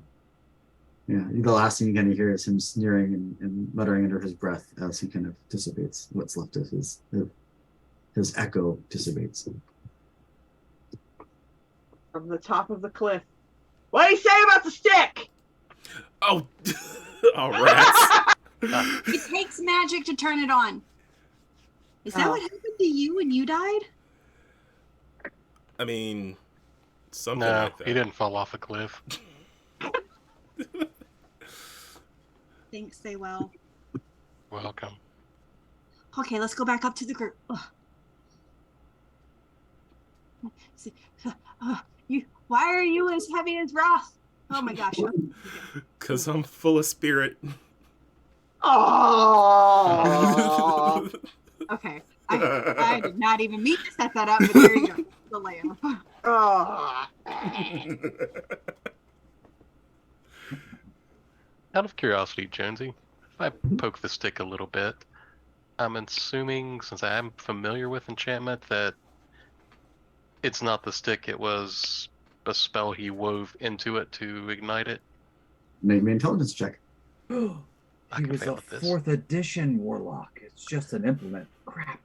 Speaker 2: the last thing you kind of hear is him sneering and muttering under his breath as he kind of dissipates. What's left of his echo dissipates.
Speaker 1: From the top of the cliff. What do you say about the stick?
Speaker 4: Oh, all right.
Speaker 7: It takes magic to turn it on. Is that what happened to you when you died?
Speaker 4: I mean, something
Speaker 6: No,
Speaker 4: like that.
Speaker 6: he didn't fall off a cliff.
Speaker 7: Thanks, say well.
Speaker 6: Welcome.
Speaker 7: Okay, let's go back up to the group. Why are you as heavy as Roth? Oh my gosh.
Speaker 4: Because I'm full of spirit.
Speaker 1: Oh.
Speaker 7: Okay. I did not even mean to set that up, but there you go. The layup.
Speaker 1: Oh.
Speaker 6: Out of curiosity, Jonesy, if I poke the stick a little bit, I'm assuming, since I am familiar with enchantment, that it's not the stick, it was a spell he wove into it to ignite it.
Speaker 2: Make me an intelligence check.
Speaker 6: I
Speaker 3: He
Speaker 6: can
Speaker 3: was
Speaker 6: fail
Speaker 3: a
Speaker 6: at this.
Speaker 3: 4th edition warlock. It's just an implement. Crap.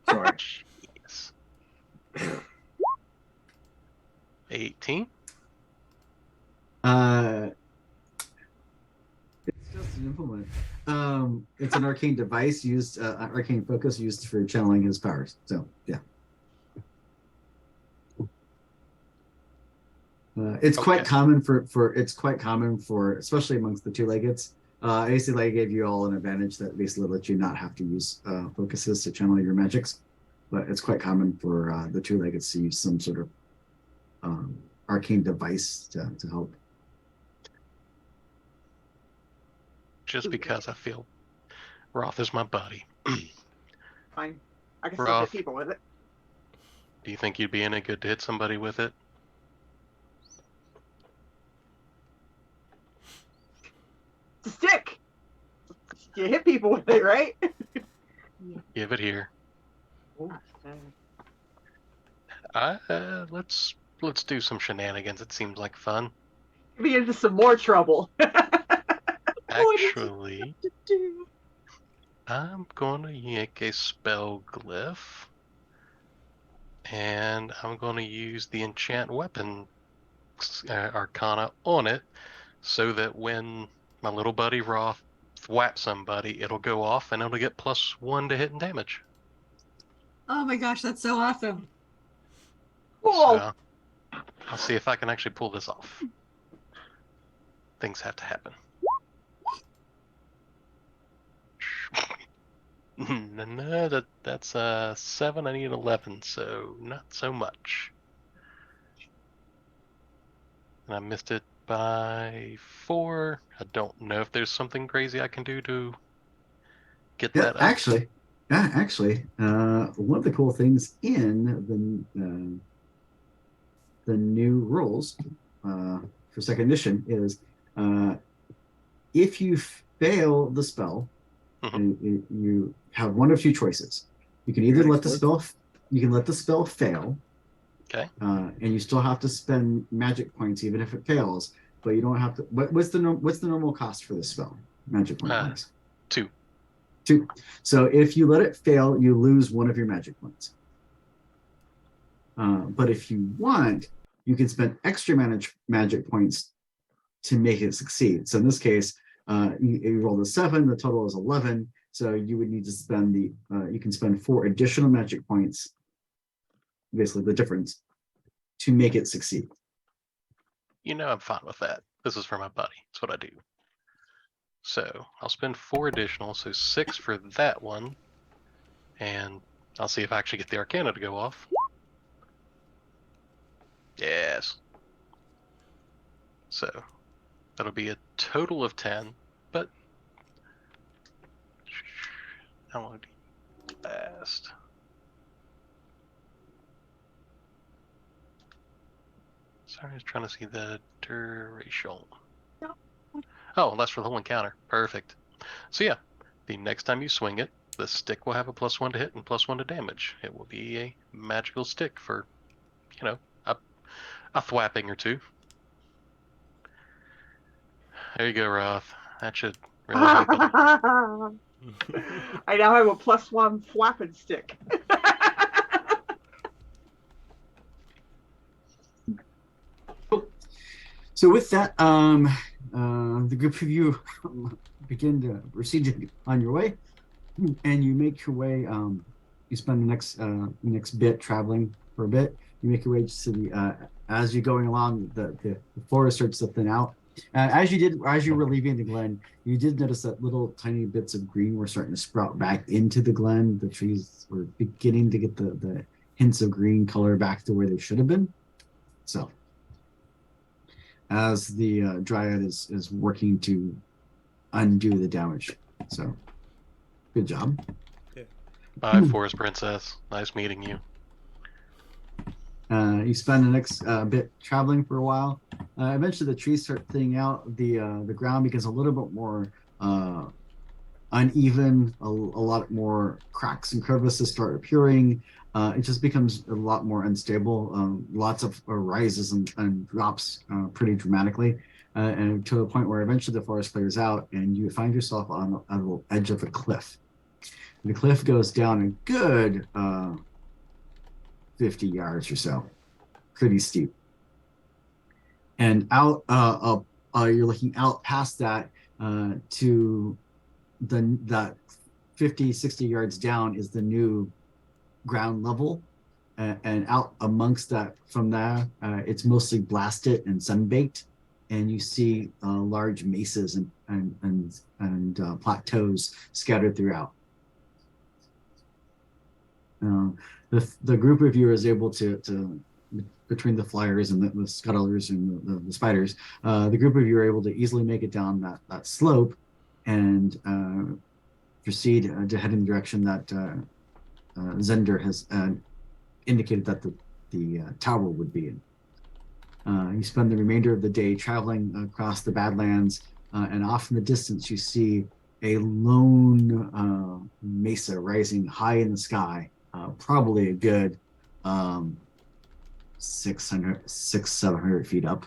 Speaker 3: Sorry.
Speaker 6: Jeez. 18?
Speaker 2: It's just an implement. It's an arcane device used, arcane focus used for channeling his powers. So yeah. It's quite common for especially amongst the two-leggeds. Basically, I gave you all an advantage that basically lets you not have to use focuses to channel your magics, but it's quite common for the two-leggeds to use some sort of arcane device to help.
Speaker 6: Just because I feel Roth is my buddy.
Speaker 1: Fine. I can still
Speaker 6: Rough.
Speaker 1: hit people with it.
Speaker 6: Do you think you'd be any good to hit somebody with it?
Speaker 1: It's a stick. You hit people with it, right?
Speaker 6: Give it here. Let's do some shenanigans. It seems like fun.
Speaker 1: Be into some more trouble.
Speaker 6: Actually, I'm going to yank a spell glyph, and I'm going to use the enchant weapon arcana on it, so that when my little buddy Roth whaps somebody, it'll go off and it'll get +1 to hit and damage.
Speaker 7: Oh my gosh, that's so awesome.
Speaker 1: Cool.
Speaker 6: So, I'll see if I can actually pull this off. Things have to happen. No, that's 7. I need 11, so not so much. And I missed it by 4. I don't know if there's something crazy I can do to get
Speaker 2: Yeah,
Speaker 6: that up.
Speaker 2: actually, one of the cool things in the new rules for second edition is if you fail the spell, you have one of two choices. You can either let the spell fail,
Speaker 6: Okay.
Speaker 2: and you still have to spend magic points even if it fails, but you don't have to. What's the normal cost for this spell? Magic point wise.
Speaker 6: 2.
Speaker 2: 2. So if you let it fail, you lose one of your magic points. But if you want, you can spend extra magic points to make it succeed. So in this case, you rolled a 7, the total is 11. So you would need to spend you can spend 4 additional magic points, basically the difference, to make it succeed.
Speaker 6: I'm fine with that. This is for my buddy. That's what I do. So I'll spend 4 additional, so 6 for that one. And I'll see if I actually get the Arcana to go off. Yes. So that'll be a total of 10, but how long do you last? Sorry, I was trying to see the duration. Oh, that's for the whole encounter. Perfect. So yeah, the next time you swing it, the stick will have a +1 to hit and +1 to damage. It will be a magical stick for, a thwapping or 2. There you go, Roth. That should really help it.
Speaker 1: I now have a +1 flapping stick.
Speaker 2: So with that, the group of you begin to proceed on your way, and you make your way. You spend the next bit traveling for a bit. You make your way to the as you're going along, the forest starts to thin out. As you were leaving the glen, you did notice that little tiny bits of green were starting to sprout back into the glen. The trees were beginning to get the hints of green color back to where they should have been. So, as the Dryad is working to undo the damage. So, good job.
Speaker 6: Bye, Forest Princess. Nice meeting you.
Speaker 2: You spend the next bit traveling for a while. Eventually, the trees start thinning out. The ground becomes a little bit more uneven. A lot more cracks and crevices start appearing. It just becomes a lot more unstable. Lots of rises and drops pretty dramatically, and to a point where eventually the forest clears out, and you find yourself on the edge of a cliff. The cliff goes down a good 50 yards or so, pretty steep. And out, you're looking out past that to that 50, 60 yards down is the new ground level. And out amongst that, from there, it's mostly blasted and sun-baked. And you see large mesas and plateaus scattered throughout. The group of you is able to between the flyers and the scuttlers and the spiders, the group of you are able to easily make it down that slope and proceed to head in the direction that Zender has indicated that the tower would be in. You spend the remainder of the day traveling across the Badlands, and off in the distance you see a lone mesa rising high in the sky. Probably a good 700 feet up.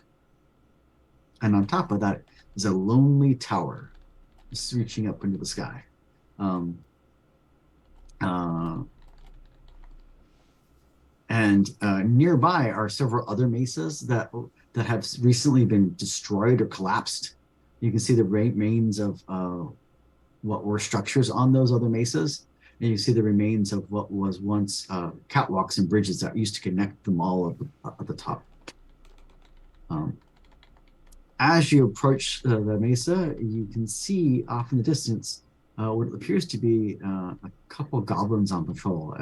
Speaker 2: And on top of that is a lonely tower just reaching up into the sky. And nearby are several other mesas that have recently been destroyed or collapsed. You can see the remains of what were structures on those other mesas. And you see the remains of what was once catwalks and bridges that used to connect them all at the top. As you approach the mesa, you can see off in the distance what appears to be a couple goblins on patrol.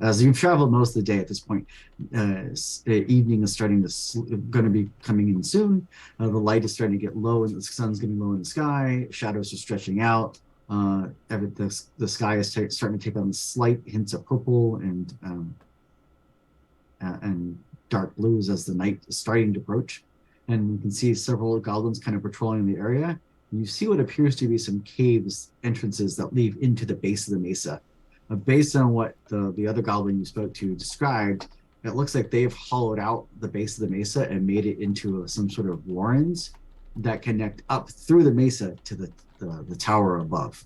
Speaker 2: As you've traveled most of the day at this point, evening is going to be coming in soon. The light is starting to get low, and the sun's getting low in the sky. Shadows are stretching out. The sky is starting to take on slight hints of purple and dark blues as the night is starting to approach. And you can see several goblins kind of patrolling the area. And you see what appears to be some caves entrances that lead into the base of the mesa. Based on what the other goblin you spoke to described, it looks like they've hollowed out the base of the mesa and made it into some sort of warrens. that connect up through the mesa to the tower above.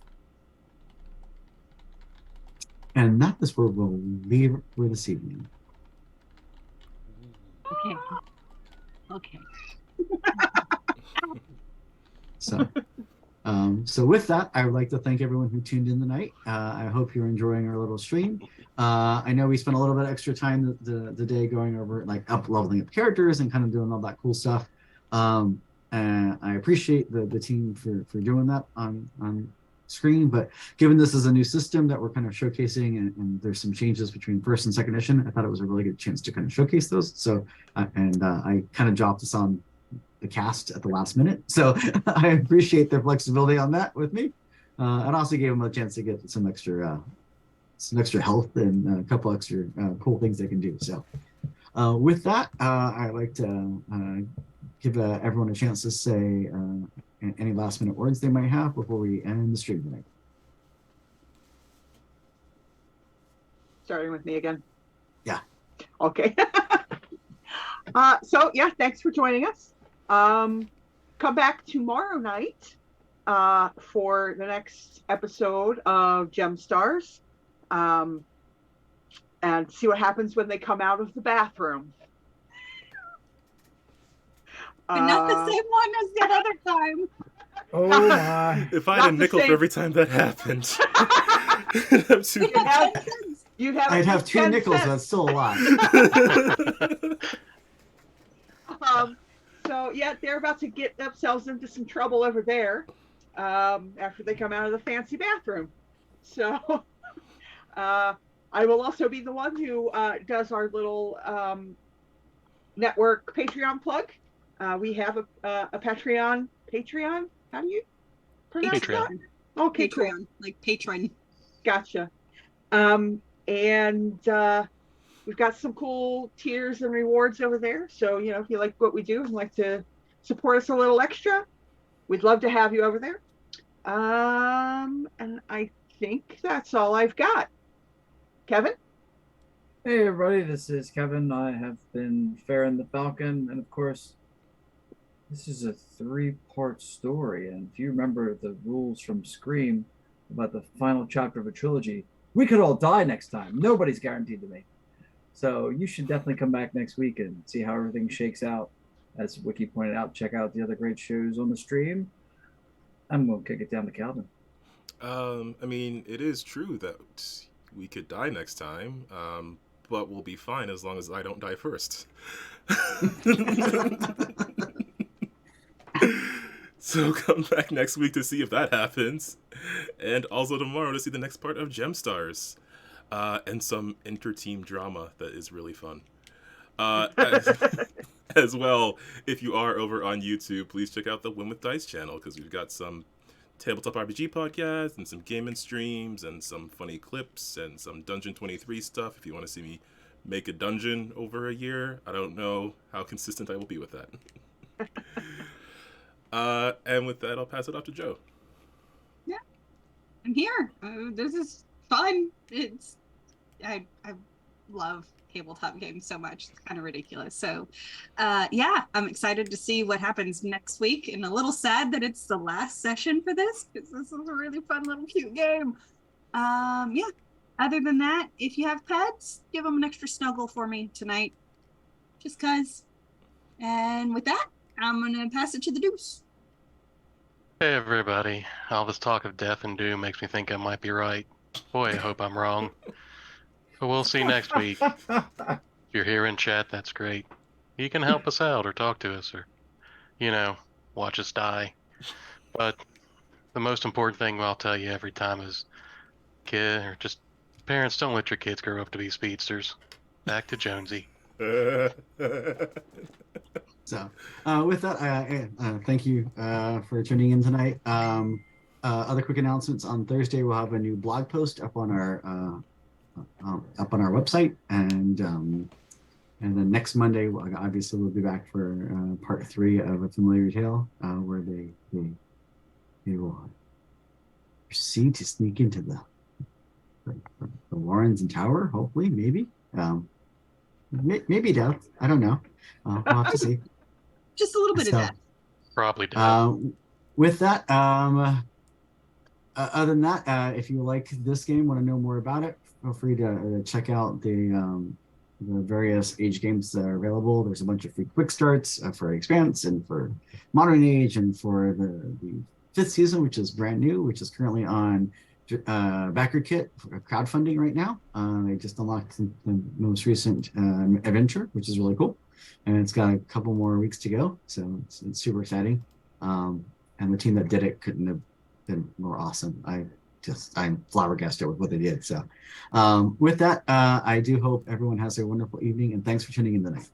Speaker 2: And that is where we'll leave it for this evening.
Speaker 7: Okay. Okay.
Speaker 2: So, so with that, I would like to thank everyone who tuned in tonight. I hope you're enjoying our little stream. I know we spent a little bit extra time the day going over like leveling up characters and kind of doing all that cool stuff. And I appreciate the team for doing that on screen. But given this is a new system that we're kind of showcasing, and there's some changes between first and second edition, I thought it was a really good chance to kind of showcase those. So, I kind of dropped this on the cast at the last minute. So I appreciate their flexibility on that with me. And also gave them a chance to get some extra health and a couple extra cool things they can do. So with that, I'd like to give everyone a chance to say any last minute words they might have before we end the stream tonight.
Speaker 1: Starting with me again.
Speaker 2: Yeah.
Speaker 1: Okay. So yeah, thanks for joining us. Come back tomorrow night for the next episode of Gemstars, and see what happens when they come out of the bathroom.
Speaker 7: And not the same one as that other time.
Speaker 3: Oh my.
Speaker 4: If I
Speaker 1: Not
Speaker 4: had a
Speaker 1: the
Speaker 4: nickel for
Speaker 1: same.
Speaker 4: every time that happened.
Speaker 2: I'd have 2 nickels, that's still a lot.
Speaker 1: So yeah, they're about to get themselves into some trouble over there after they come out of the fancy bathroom. So I will also be the one who does our little network Patreon plug. We have a Patreon. How do you pronounce
Speaker 6: Patreon.
Speaker 1: that? Okay, cool.
Speaker 7: Patreon, like patron.
Speaker 1: Gotcha. And we've got some cool tiers and rewards over there. So, if you like what we do and like to support us a little extra, we'd love to have you over there. And I think that's all I've got. Kevin?
Speaker 3: Hey everybody, this is Kevin. I have been Farron the Falcon, and of course, this is a 3-part story. And if you remember the rules from Scream about the final chapter of a trilogy, we could all die next time. Nobody's guaranteed to make it. So you should definitely come back next week and see how everything shakes out. As Wiki pointed out, check out the other great shows on the stream. I'm going to kick it down to Calvin.
Speaker 4: I mean, it is true that we could die next time, but we'll be fine as long as I don't die first. So come back next week to see if that happens, and also tomorrow to see the next part of Gemstars, and some inter-team drama that is really fun. As well, if you are over on YouTube, please check out the Win with Dice channel, because we've got some tabletop RPG podcasts and some gaming streams and some funny clips and some Dungeon 23 stuff. If you want to see me make a dungeon over a year, I don't know how consistent I will be with that. And with that, I'll pass it off to Joe.
Speaker 7: Yeah, I'm here. This is fun. I love tabletop games so much. It's kind of ridiculous. So, yeah, I'm excited to see what happens next week, and a little sad that it's the last session for this, because this is a really fun little cute game. Yeah. Other than that, if you have pets, give them an extra snuggle for me tonight, just cause. And with that, I'm gonna pass it to the Deuce.
Speaker 6: Hey everybody, all this talk of death and doom makes me think I might be right. Boy, I hope I'm wrong. But we'll see next week. If you're here in chat, that's great. You can help us out or talk to us or, watch us die. But the most important thing I'll tell you every time is parents, don't let your kids grow up to be speedsters. Back to Jonesy.
Speaker 2: So with that, thank you for tuning in tonight. Other quick announcements: on Thursday, we'll have a new blog post up on our website, and then next Monday, obviously, we'll be back for part 3 of A Familiar Tale, where they will proceed to sneak into the Warrens and Tower. Hopefully, maybe. Maybe death. I don't know. We'll have to see.
Speaker 7: Just a little bit
Speaker 2: So,
Speaker 7: of that.
Speaker 6: Probably dead.
Speaker 2: With that, other than that, if you like this game, want to know more about it, feel free to check out the various age games that are available. There's a bunch of free quick starts for Expanse and for Modern Age and for the 5th season, which is brand new, which is currently on BackerKit crowdfunding right now. They just unlocked the most recent adventure, which is really cool. And it's got a couple more weeks to go. So it's super exciting. And the team that did it couldn't have been more awesome. I'm flabbergasted with what they did. So with that, I do hope everyone has a wonderful evening, and thanks for tuning in tonight.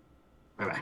Speaker 2: Bye-bye.